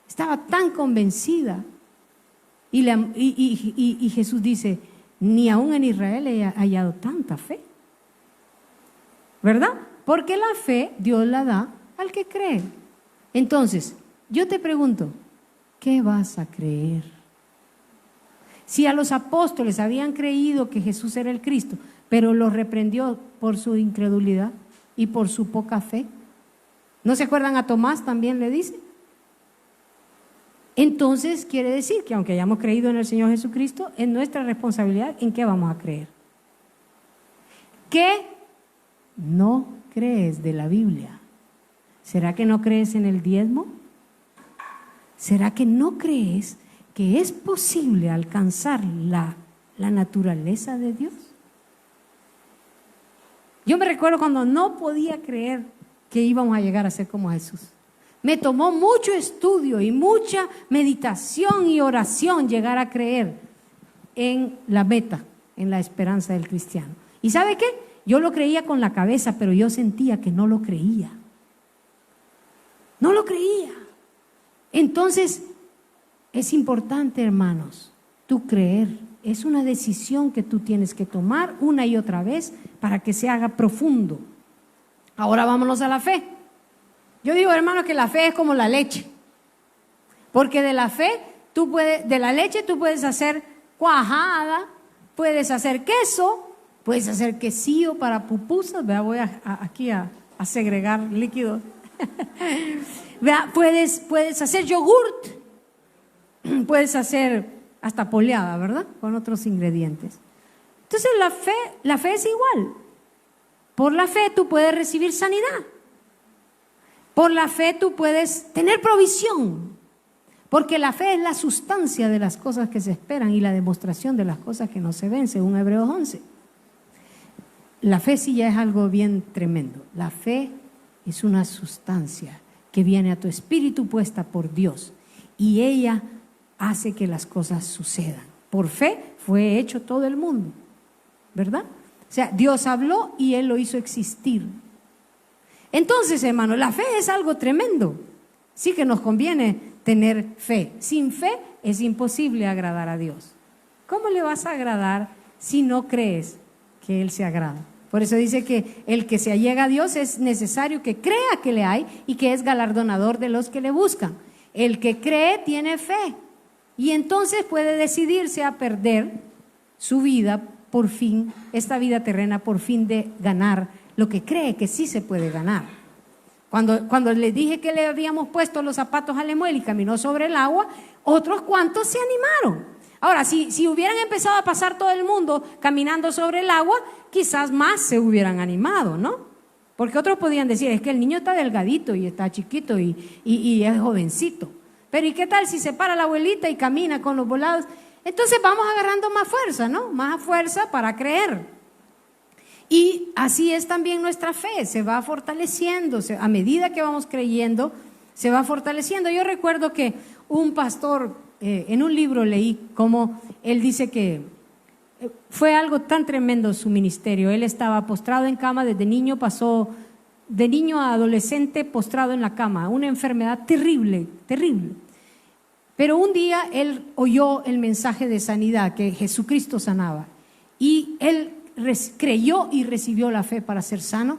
Estaba tan convencida. Y Jesús dice, ni aún en Israel he hallado tanta fe. ¿Verdad? Porque la fe Dios la da al que cree. Entonces, yo te pregunto, ¿qué vas a creer? Si a los apóstoles habían creído que Jesús era el Cristo, pero los reprendió por su incredulidad y por su poca fe, ¿no se acuerdan? A Tomás también le dice. Entonces quiere decir que aunque hayamos creído en el Señor Jesucristo, es nuestra responsabilidad en qué vamos a creer. ¿Qué no crees de la Biblia? ¿Será que no crees en el diezmo? ¿Será que no crees que es posible alcanzar la naturaleza de Dios? Yo me recuerdo cuando no podía creer que íbamos a llegar a ser como Jesús. Me tomó mucho estudio y mucha meditación y oración llegar a creer en la meta, en la esperanza del cristiano. ¿Y sabe qué? Yo lo creía con la cabeza, pero yo sentía que no lo creía. No lo creía. Entonces, es importante, hermanos, tú creer. Es una decisión que tú tienes que tomar una y otra vez para que se haga profundo. Ahora vámonos a la fe. Yo digo, hermano, que la fe es como la leche. Porque de la fe, de la leche tú puedes hacer cuajada, puedes hacer queso, puedes hacer quesillo para pupusas. Vea, voy aquí a segregar líquidos. Vea, puedes hacer yogurt, puedes hacer hasta poleada, ¿verdad? Con otros ingredientes. Entonces la fe es igual. Por la fe tú puedes recibir sanidad. Por la fe tú puedes tener provisión, porque la fe es la sustancia de las cosas que se esperan y la demostración de las cosas que no se ven, según Hebreos 11. La fe sí ya es algo bien tremendo. La fe es una sustancia que viene a tu espíritu puesta por Dios y ella hace que las cosas sucedan. Por fe fue hecho todo el mundo, ¿verdad? O sea, Dios habló y Él lo hizo existir. Entonces, hermano, la fe es algo tremendo. Sí que nos conviene tener fe. Sin fe es imposible agradar a Dios. ¿Cómo le vas a agradar si no crees que Él se agrada? Por eso dice que el que se allega a Dios es necesario que crea que le hay y que es galardonador de los que le buscan. El que cree tiene fe y entonces puede decidirse a perder su vida por fin, esta vida terrena, por fin de ganar lo que cree que sí se puede ganar. Cuando le dije que le habíamos puesto los zapatos a Lemuel y caminó sobre el agua, otros cuantos se animaron. Ahora, si hubieran empezado a pasar todo el mundo caminando sobre el agua, quizás más se hubieran animado, ¿no? Porque otros podían decir, es que el niño está delgadito y está chiquito y es jovencito. Pero ¿y qué tal si se para la abuelita y camina con los volados? Entonces vamos agarrando más fuerza, ¿no? Más fuerza para creer. Y así es también nuestra fe, se va fortaleciendo, a medida que vamos creyendo, se va fortaleciendo. Yo recuerdo que un pastor, en un libro leí cómo él dice que fue algo tan tremendo su ministerio. Él estaba postrado en cama desde niño, pasó de niño a adolescente postrado en la cama, una enfermedad terrible, terrible. Pero un día él oyó el mensaje de sanidad, que Jesucristo sanaba, y él creyó y recibió la fe para ser sano.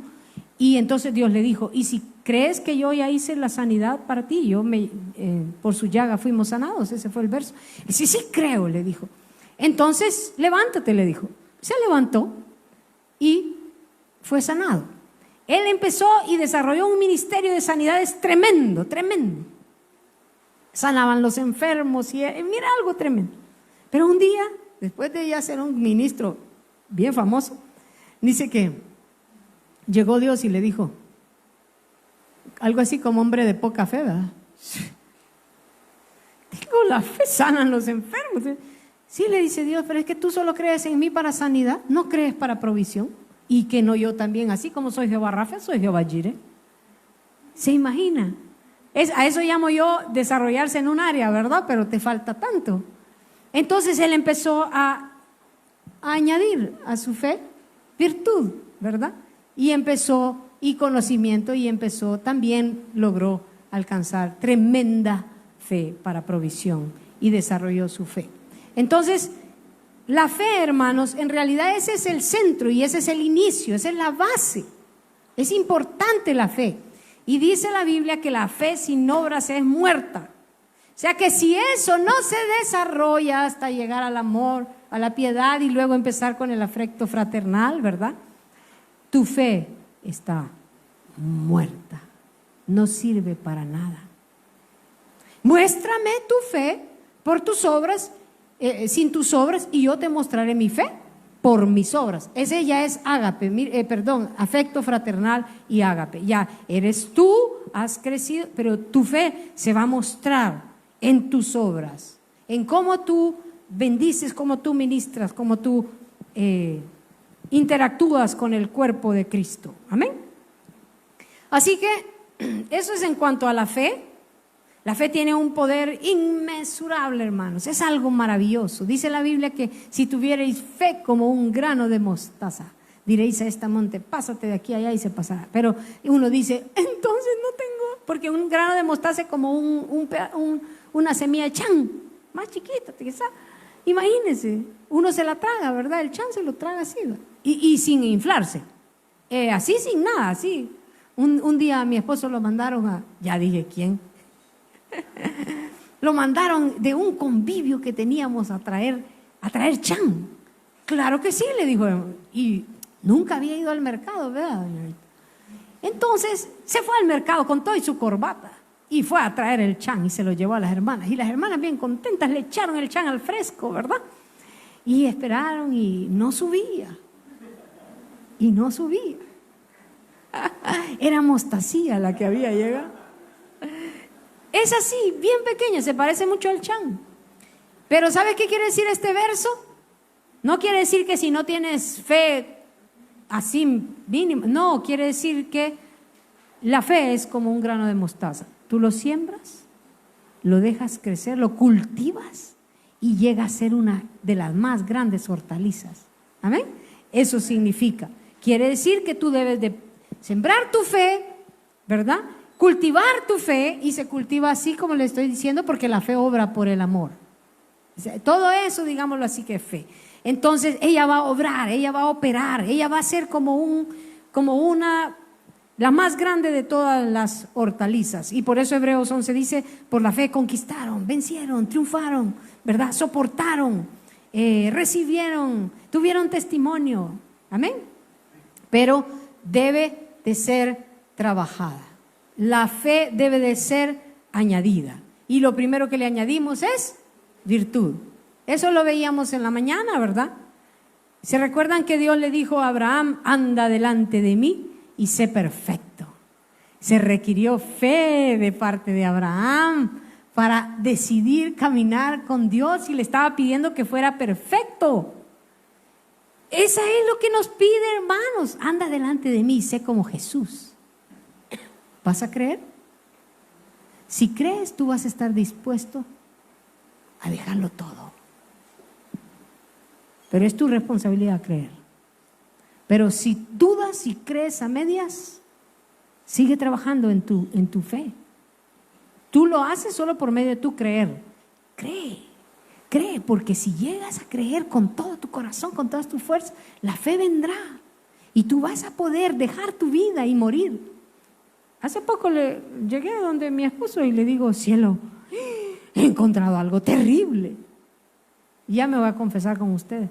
Y entonces Dios le dijo, ¿y si crees que yo ya hice la sanidad para ti? Por su llaga fuimos sanados, ese fue el verso. Y sí, creo, le dijo. Entonces, levántate, le dijo. Se levantó y fue sanado. Él empezó y desarrolló un ministerio de sanidades tremendo, tremendo. Sanaban los enfermos y mira, algo tremendo. Pero un día, después de ya ser un ministro bien famoso, dice que llegó Dios y le dijo algo así como hombre de poca fe, ¿verdad? Tengo la fe, sanan los enfermos. Sí, le dice Dios, pero es que tú solo crees en mí para sanidad, no crees para provisión. Y que no yo también, así como soy Jehová Rafa, soy Jehová Jireh. ¿Se imagina? A eso llamo yo desarrollarse en un área, ¿verdad? Pero te falta tanto. Entonces él empezó a añadir a su fe virtud, ¿verdad? Y conocimiento, y empezó, también logró alcanzar tremenda fe para provisión y desarrolló su fe. Entonces, la fe, hermanos, en realidad ese es el centro y ese es el inicio, esa es la base. Es importante la fe. Y dice la Biblia que la fe sin obras es muerta. O sea que si eso no se desarrolla hasta llegar al amor, a la piedad y luego empezar con el afecto fraternal, ¿verdad? Tu fe está muerta, no sirve para nada. Muéstrame tu fe por tus obras, sin tus obras, y yo te mostraré mi fe por mis obras. Ese ya es ágape, afecto fraternal y ágape. Ya eres tú, has crecido, pero tu fe se va a mostrar en tus obras, en cómo tú bendices, cómo tú ministras, cómo tú interactúas con el cuerpo de Cristo. Amén. Así que eso es en cuanto a la fe. La fe tiene un poder inmesurable, hermanos. Es algo maravilloso. Dice la Biblia que si tuvierais fe como un grano de mostaza, diréis a esta monte, pásate de aquí a allá y se pasará. Pero uno dice, entonces no tengo, porque un grano de mostaza es como una semilla de chan, más chiquita, quizá. Imagínense, uno se la traga, ¿verdad? El chan se lo traga así, y sin inflarse. Así, sin nada, así. Un día a mi esposo lo mandaron ya dije quién. Lo mandaron de un convivio que teníamos a traer chan. Claro que sí, le dijo. Y nunca había ido al mercado, ¿verdad, doña? Entonces se fue al mercado con todo y su corbata y fue a traer el chan y se lo llevó a las hermanas. Y las hermanas bien contentas le echaron el chan al fresco, ¿verdad? Y esperaron y no subía. Y no subía. Era mostacilla la que había llegado. Es así, bien pequeña, se parece mucho al chan. Pero ¿sabes qué quiere decir este verso? No quiere decir que si no tienes fe así mínima, no, quiere decir que la fe es como un grano de mostaza. Tú lo siembras, lo dejas crecer, lo cultivas y llega a ser una de las más grandes hortalizas. ¿Amén? Eso significa, quiere decir que tú debes de sembrar tu fe, ¿verdad? Cultivar tu fe, y se cultiva así como le estoy diciendo, porque la fe obra por el amor. O sea, todo eso, digámoslo así, que es fe. Entonces ella va a obrar, ella va a operar, ella va a ser la más grande de todas las hortalizas. Y por eso Hebreos 11 dice, por la fe conquistaron, vencieron, triunfaron, ¿verdad? Soportaron, recibieron, tuvieron testimonio. Amén. Pero debe de ser trabajada. La fe debe de ser añadida. Y lo primero que le añadimos es virtud. Eso lo veíamos en la mañana, ¿verdad? ¿Se recuerdan que Dios le dijo a Abraham, anda delante de mí y sé perfecto? Se requirió fe de parte de Abraham para decidir caminar con Dios, y le estaba pidiendo que fuera perfecto. Esa es lo que nos pide, hermanos. Anda delante de mí y sé como Jesús. ¿Vas a creer? Si crees, tú vas a estar dispuesto a dejarlo todo. Pero es tu responsabilidad creer. Pero si dudas y crees a medias, sigue trabajando en tu fe. Tú lo haces solo por medio de tu creer. Cree, porque si llegas a creer con todo tu corazón, con todas tus fuerzas, la fe vendrá y tú vas a poder dejar tu vida y morir. Hace poco llegué donde mi esposo y le digo, cielo, he encontrado algo terrible. Y ya me voy a confesar con ustedes.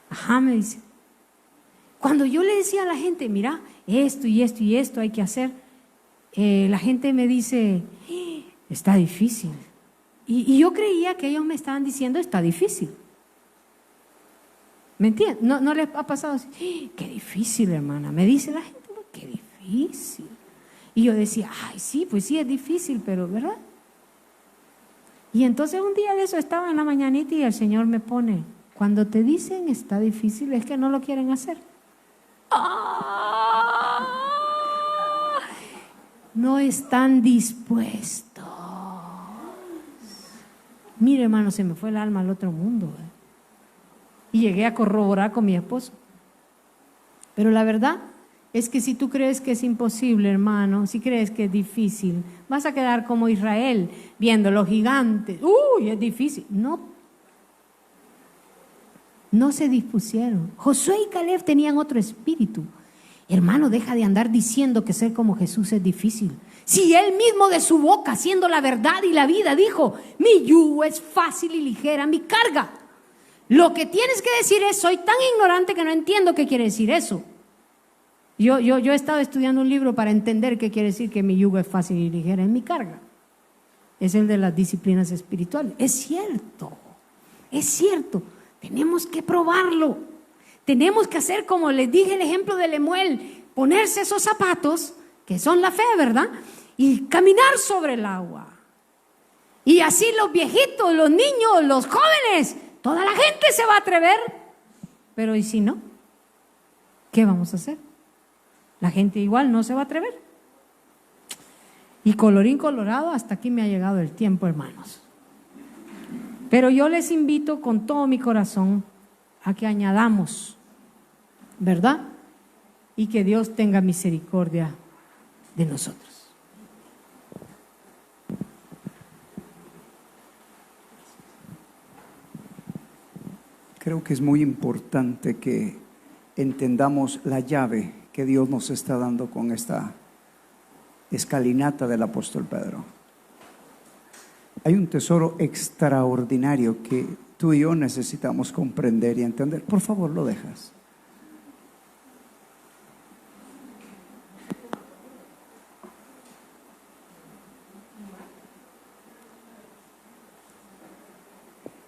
Ajá, me dice. Cuando yo le decía a la gente, mira, esto y esto y esto hay que hacer, la gente me dice, está difícil. Y yo creía que ellos me estaban diciendo, está difícil. ¿Me entiendes? ¿No les ha pasado así? Qué difícil, hermana. Me dice la gente, qué difícil. Y yo decía, ay, sí, pues sí, es difícil, pero ¿verdad? Y entonces un día de eso estaba en la mañanita y el Señor me pone, cuando te dicen está difícil, es que no lo quieren hacer. No están dispuestos. Mire, hermano, se me fue el alma al otro mundo. Y llegué a corroborar con mi esposo. Pero la verdad es que si tú crees que es imposible, hermano, si crees que es difícil, vas a quedar como Israel, viendo los gigantes. ¡Uy, es difícil! No se dispusieron. Josué y Caleb tenían otro espíritu. Hermano, deja de andar diciendo que ser como Jesús es difícil. Si él mismo de su boca, siendo la verdad y la vida, dijo, mi yugo es fácil y ligera mi carga. Lo que tienes que decir es, soy tan ignorante que no entiendo qué quiere decir eso. Yo he estado estudiando un libro para entender qué quiere decir que mi yugo es fácil y ligera en mi carga. Es el de las disciplinas espirituales. Es cierto. Tenemos que probarlo. Tenemos que hacer, como les dije el ejemplo de Lemuel, ponerse esos zapatos, que son la fe, ¿verdad? Y caminar sobre el agua. Y así los viejitos, los niños, los jóvenes, toda la gente se va a atrever. Pero ¿y si no? ¿Qué vamos a hacer? La gente igual no se va a atrever. Y colorín colorado, hasta aquí me ha llegado el tiempo, hermanos. Pero yo les invito con todo mi corazón a que añadamos, ¿verdad? Y que Dios tenga misericordia de nosotros. Creo que es muy importante que entendamos la llave que Dios nos está dando con esta escalinata del apóstol Pedro. Hay un tesoro extraordinario que tú y yo necesitamos comprender y entender. Por favor, lo dejas.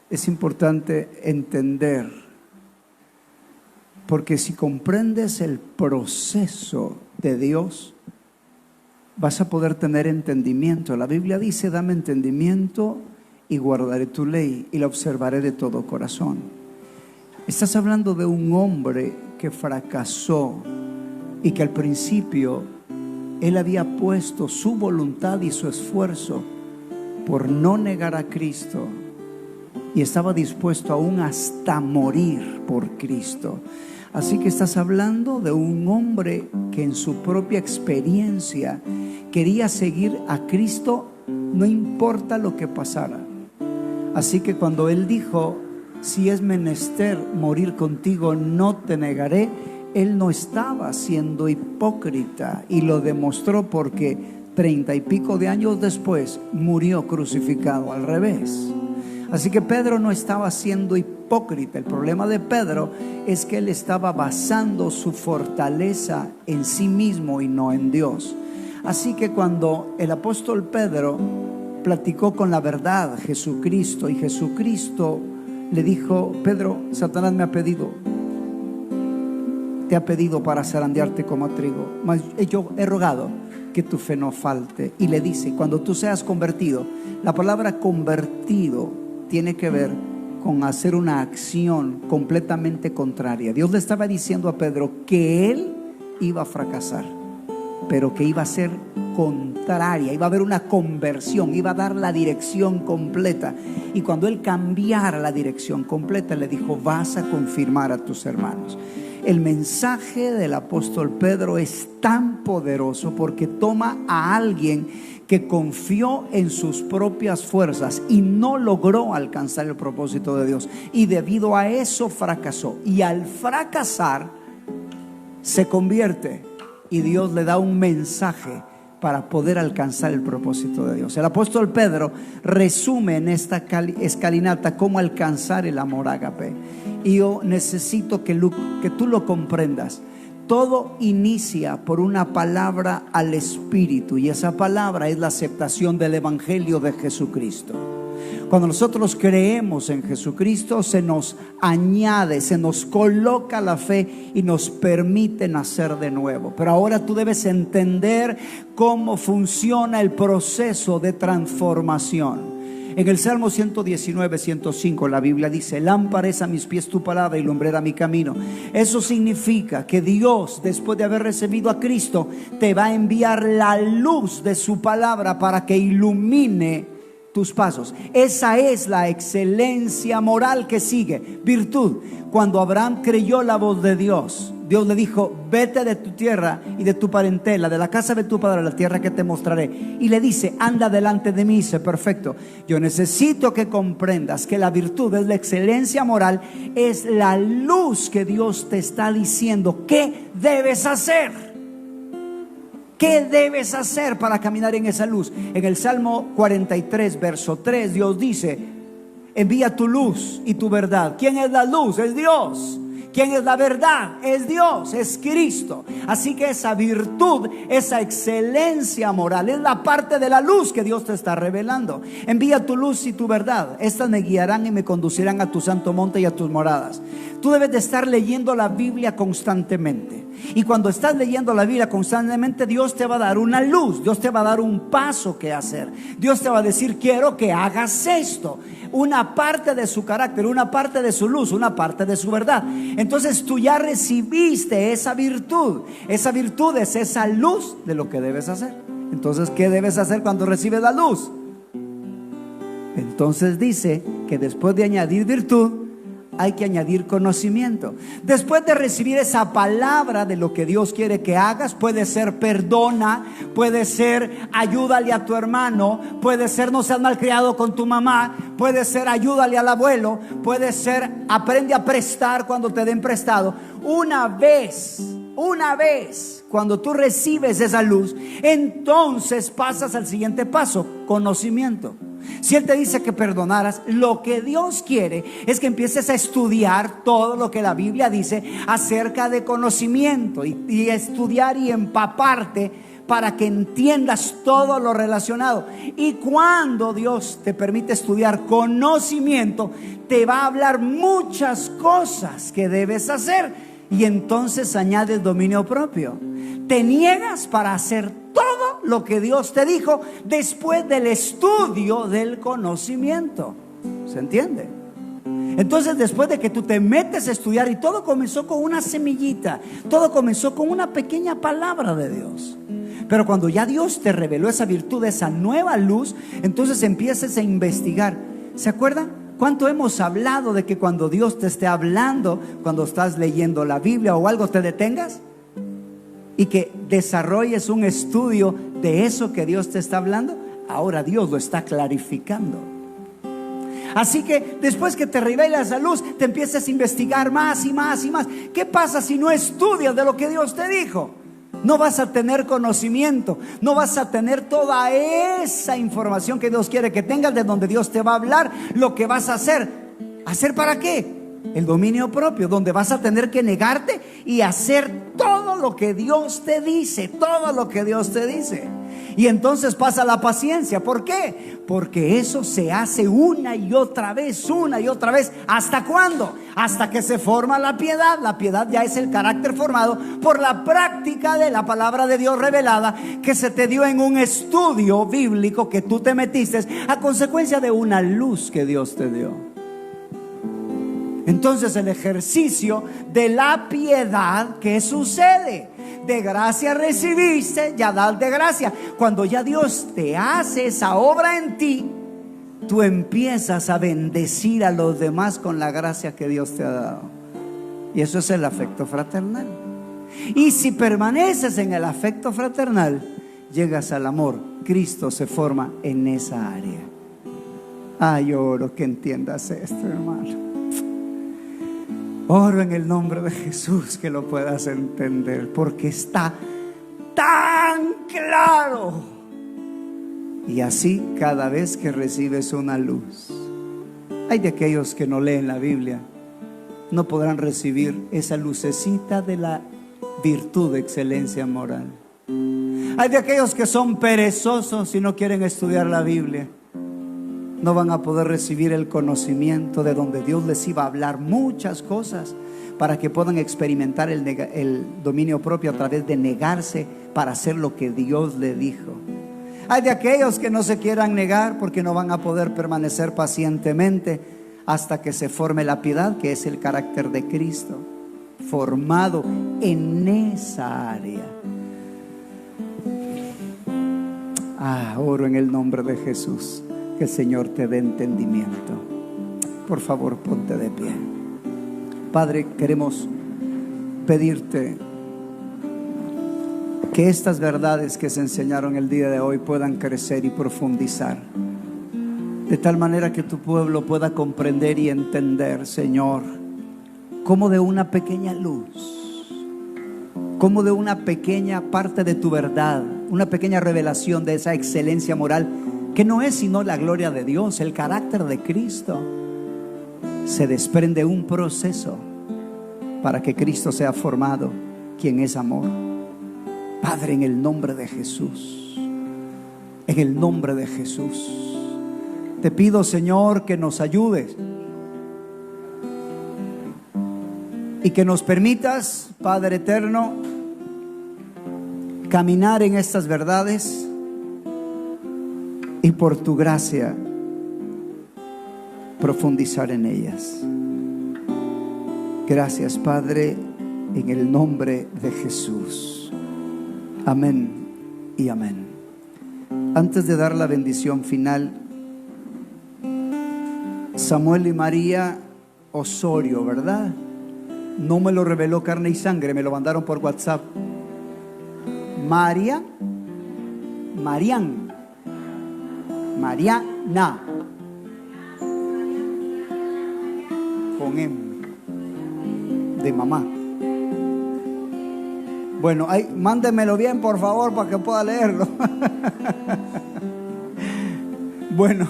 Es importante entender Porque si comprendes el proceso de Dios, vas a poder tener entendimiento. La Biblia dice: dame entendimiento y guardaré tu ley y la observaré de todo corazón. Estás hablando de un hombre que fracasó y que al principio él había puesto su voluntad y su esfuerzo por no negar a Cristo, y estaba dispuesto aún hasta morir por Cristo. Así que estás hablando de un hombre que en su propia experiencia quería seguir a Cristo, no importa lo que pasara. Así que cuando él dijo: si es menester morir contigo, no te negaré, él no estaba siendo hipócrita, y lo demostró porque 30 y pico de años después murió crucificado al revés. Así que Pedro no estaba siendo hipócrita. El problema de Pedro es que él estaba basando su fortaleza en sí mismo y no en Dios. Así que cuando el apóstol Pedro platicó con la verdad, Jesucristo, y Jesucristo le dijo: Pedro, Satanás me ha pedido, te ha pedido para zarandearte como a trigo, mas yo he rogado que tu fe no falte. Y le dice: cuando tú seas convertido, la palabra convertido tiene que ver con hacer una acción completamente contraria. Dios le estaba diciendo a Pedro que él iba a fracasar, pero que iba a ser contraria, iba a haber una conversión, iba a dar la dirección completa. Y cuando él cambiara la dirección completa, le dijo: vas a confirmar a tus hermanos. El mensaje del apóstol Pedro es tan poderoso porque toma a alguien que confió en sus propias fuerzas y no logró alcanzar el propósito de Dios, y debido a eso fracasó, y al fracasar se convierte y Dios le da un mensaje para poder alcanzar el propósito de Dios. El apóstol Pedro resume en esta escalinata cómo alcanzar el amor ágape, y yo necesito que tú lo comprendas. Todo inicia por una palabra al Espíritu, y esa palabra es la aceptación del Evangelio de Jesucristo. Cuando nosotros creemos en Jesucristo, se nos añade, se nos coloca la fe y nos permite nacer de nuevo. Pero ahora tú debes entender cómo funciona el proceso de transformación. En el Salmo 119, 105, la Biblia dice: lámpara es a mis pies tu palabra y lumbrera mi camino. Eso significa que Dios, después de haber recibido a Cristo, te va a enviar la luz de su palabra para que ilumine tus pasos. Esa es la excelencia moral que sigue. Virtud. Cuando Abraham creyó la voz de Dios, Dios le dijo: vete de tu tierra y de tu parentela, de la casa de tu padre, a la tierra que te mostraré. Y le dice: anda delante de mí. Dice: perfecto. Yo necesito que comprendas que la virtud es la excelencia moral, es la luz que Dios te está diciendo qué debes hacer. ¿Qué debes hacer para caminar en esa luz? En el Salmo 43, verso 3, Dios dice: envía tu luz y tu verdad. ¿Quién es la luz? Es Dios. ¿Quién es la verdad? Es Dios, es Cristo. Así que esa virtud, esa excelencia moral, es la parte de la luz que Dios te está revelando. Envía tu luz y tu verdad. Estas me guiarán y me conducirán a tu santo monte y a tus moradas. Tú debes de estar leyendo la Biblia constantemente. Y cuando estás leyendo la Biblia constantemente, Dios te va a dar una luz. Dios te va a dar un paso que hacer. Dios te va a decir: quiero que hagas esto. Una parte de su carácter, una parte de su luz, una parte de su verdad. Entonces tú ya recibiste esa virtud. Esa virtud es esa luz de lo que debes hacer. Entonces, ¿qué debes hacer cuando recibes la luz? Entonces dice que después de añadir virtud, hay que añadir conocimiento. Después de recibir esa palabra de lo que Dios quiere que hagas, puede ser perdona, puede ser ayúdale a tu hermano, puede ser no seas malcriado con tu mamá, puede ser ayúdale al abuelo, puede ser aprende a prestar cuando te den prestado. Una vez, cuando tú recibes esa luz, entonces pasas al siguiente paso: conocimiento. Si Él te dice que perdonaras, lo que Dios quiere es que empieces a estudiar todo lo que la Biblia dice acerca de conocimiento, y estudiar y empaparte para que entiendas todo lo relacionado. Y cuando Dios te permite estudiar conocimiento, te va a hablar muchas cosas que debes hacer. y entonces añades dominio propio. Te niegas para hacer todo lo que Dios te dijo después del estudio del conocimiento. ¿Se entiende? Entonces, después de que tú te metes a estudiar, y todo comenzó con una semillita, todo comenzó con una pequeña palabra de Dios. Pero cuando ya Dios te reveló esa virtud, esa nueva luz, entonces empiezas a investigar. ¿Se acuerdan? ¿Cuánto hemos hablado de que cuando Dios te esté hablando, cuando estás leyendo la Biblia o algo, te detengas y que desarrolles un estudio de eso que Dios te está hablando? Ahora Dios lo está clarificando. Así que después que te revela esa luz, te empiezas a investigar más y más y más. ¿Qué pasa si no estudias de lo que Dios te dijo? No vas a tener conocimiento, no vas a tener toda esa información que Dios quiere que tengas, de donde Dios te va a hablar, lo que vas a hacer. ¿Hacer para qué? El dominio propio, donde vas a tener que negarte y hacer todo lo que Dios te dice, todo lo que Dios te dice. Y entonces pasa la paciencia. ¿Por qué? Porque eso se hace una y otra vez. ¿Hasta cuándo? Hasta que se forma la piedad. La piedad ya es el carácter formado por la práctica de la palabra de Dios revelada, que se te dio en un estudio bíblico que tú te metiste a consecuencia de una luz que Dios te dio. Entonces, el ejercicio de la piedad, ¿qué sucede? De gracia recibiste, ya das de gracia. Cuando ya Dios te hace esa obra en ti, tú empiezas a bendecir a los demás con la gracia que Dios te ha dado. Y eso es el afecto fraternal. Y si permaneces en el afecto fraternal, llegas al amor. Cristo se forma en esa área. Ay, oro que entiendas esto, hermano. Oro en el nombre de Jesús que lo puedas entender, porque está tan claro. Y así cada vez que recibes una luz. Hay de aquellos que no leen la Biblia, no podrán recibir esa lucecita de la virtud de excelencia moral. Hay de aquellos que son perezosos y no quieren estudiar la Biblia. No van a poder recibir el conocimiento de donde Dios les iba a hablar muchas cosas para que puedan experimentar el dominio propio a través de negarse para hacer lo que Dios le dijo. Hay de aquellos que no se quieran negar porque no van a poder permanecer pacientemente hasta que se forme la piedad, que es el carácter de Cristo, formado en esa área. Oro en el nombre de Jesús. Que el Señor te dé entendimiento. Por favor, ponte de pie. Padre, queremos pedirte que estas verdades que se enseñaron el día de hoy puedan crecer y profundizar, de tal manera que tu pueblo pueda comprender y entender, Señor, cómo de una pequeña luz, cómo de una pequeña parte de tu verdad, una pequeña revelación de esa excelencia moral, que no es sino la gloria de Dios, el carácter de Cristo, se desprende un proceso para que Cristo sea formado, quien es amor. Padre, en el nombre de Jesús, en el nombre de Jesús, te pido, Señor, que nos ayudes y que nos permitas, Padre eterno, caminar en estas verdades. Y por tu gracia profundizar en ellas. Gracias, Padre, en el nombre de Jesús. Amén y amén. Antes de dar la bendición final, Samuel y María Osorio, ¿verdad? No me lo reveló carne y sangre, me lo mandaron por WhatsApp. Mariana, con M de mamá. Bueno, mándemelo bien, por favor, para que pueda leerlo. Bueno,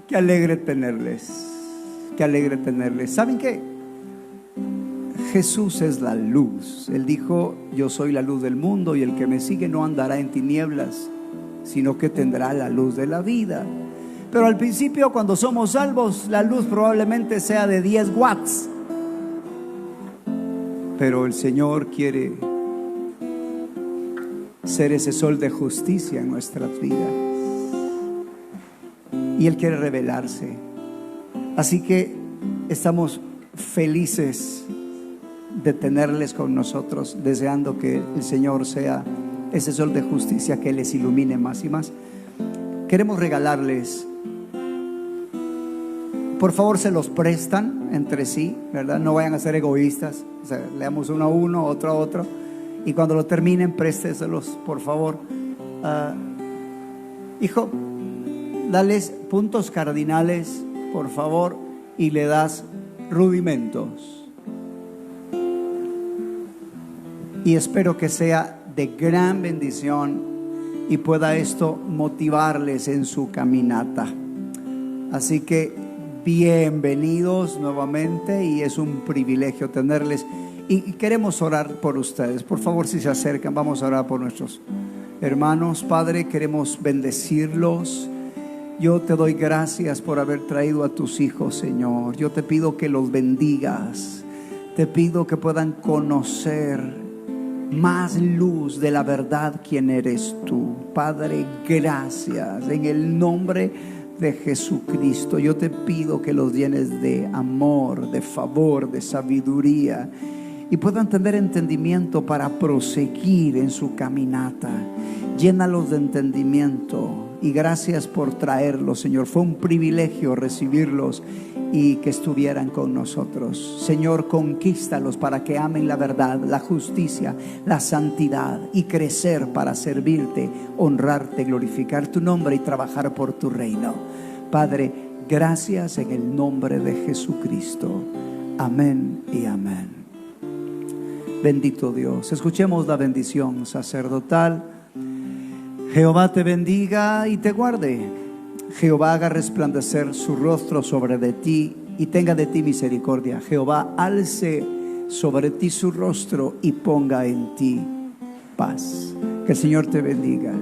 qué alegre tenerles. Qué alegre tenerles. ¿Saben qué? Jesús es la luz. Él dijo: yo soy la luz del mundo, y el que me sigue no andará en tinieblas, sino que tendrá la luz de la vida. Pero al principio, cuando somos salvos, la luz probablemente sea de 10 watts. pero el Señor quiere ser ese sol de justicia en nuestras vidas. Y Él quiere revelarse. Así que estamos felices de tenerles con nosotros, deseando que el Señor sea ese sol de justicia que les ilumine más y más. Queremos regalarles, por favor, se los prestan entre sí, ¿verdad? No vayan a ser egoístas. O sea, leamos uno a uno, otro a otro, y cuando lo terminen, présteselos, por favor. Hijo, dales puntos cardinales, por favor, y le das rudimentos. Y espero que sea de gran bendición y pueda esto motivarles en su caminata. Así que bienvenidos nuevamente, y es un privilegio tenerles. Y queremos orar por ustedes. Por favor, si se acercan, vamos a orar por nuestros hermanos. Padre, queremos bendecirlos. Yo te doy gracias por haber traído a tus hijos, Señor. Yo te pido que los bendigas. Te pido que puedan conocer más luz de la verdad quién eres tú. Padre, gracias. En el nombre de Jesucristo, yo te pido que los llenes de amor, de favor, de sabiduría, y puedan tener entendimiento para proseguir en su caminata. Llénalos de entendimiento. Y gracias por traerlos, Señor. Fue un privilegio recibirlos y que estuvieran con nosotros. Señor, conquístalos para que amen la verdad, la justicia, la santidad, y crecer para servirte, honrarte, glorificar tu nombre y trabajar por tu reino. Padre, gracias en el nombre de Jesucristo. Amén y amén. Bendito Dios. Escuchemos la bendición sacerdotal. Jehová te bendiga y te guarde. Jehová haga resplandecer su rostro sobre de ti y tenga de ti misericordia. Jehová alce sobre ti su rostro y ponga en ti paz. Que el Señor te bendiga.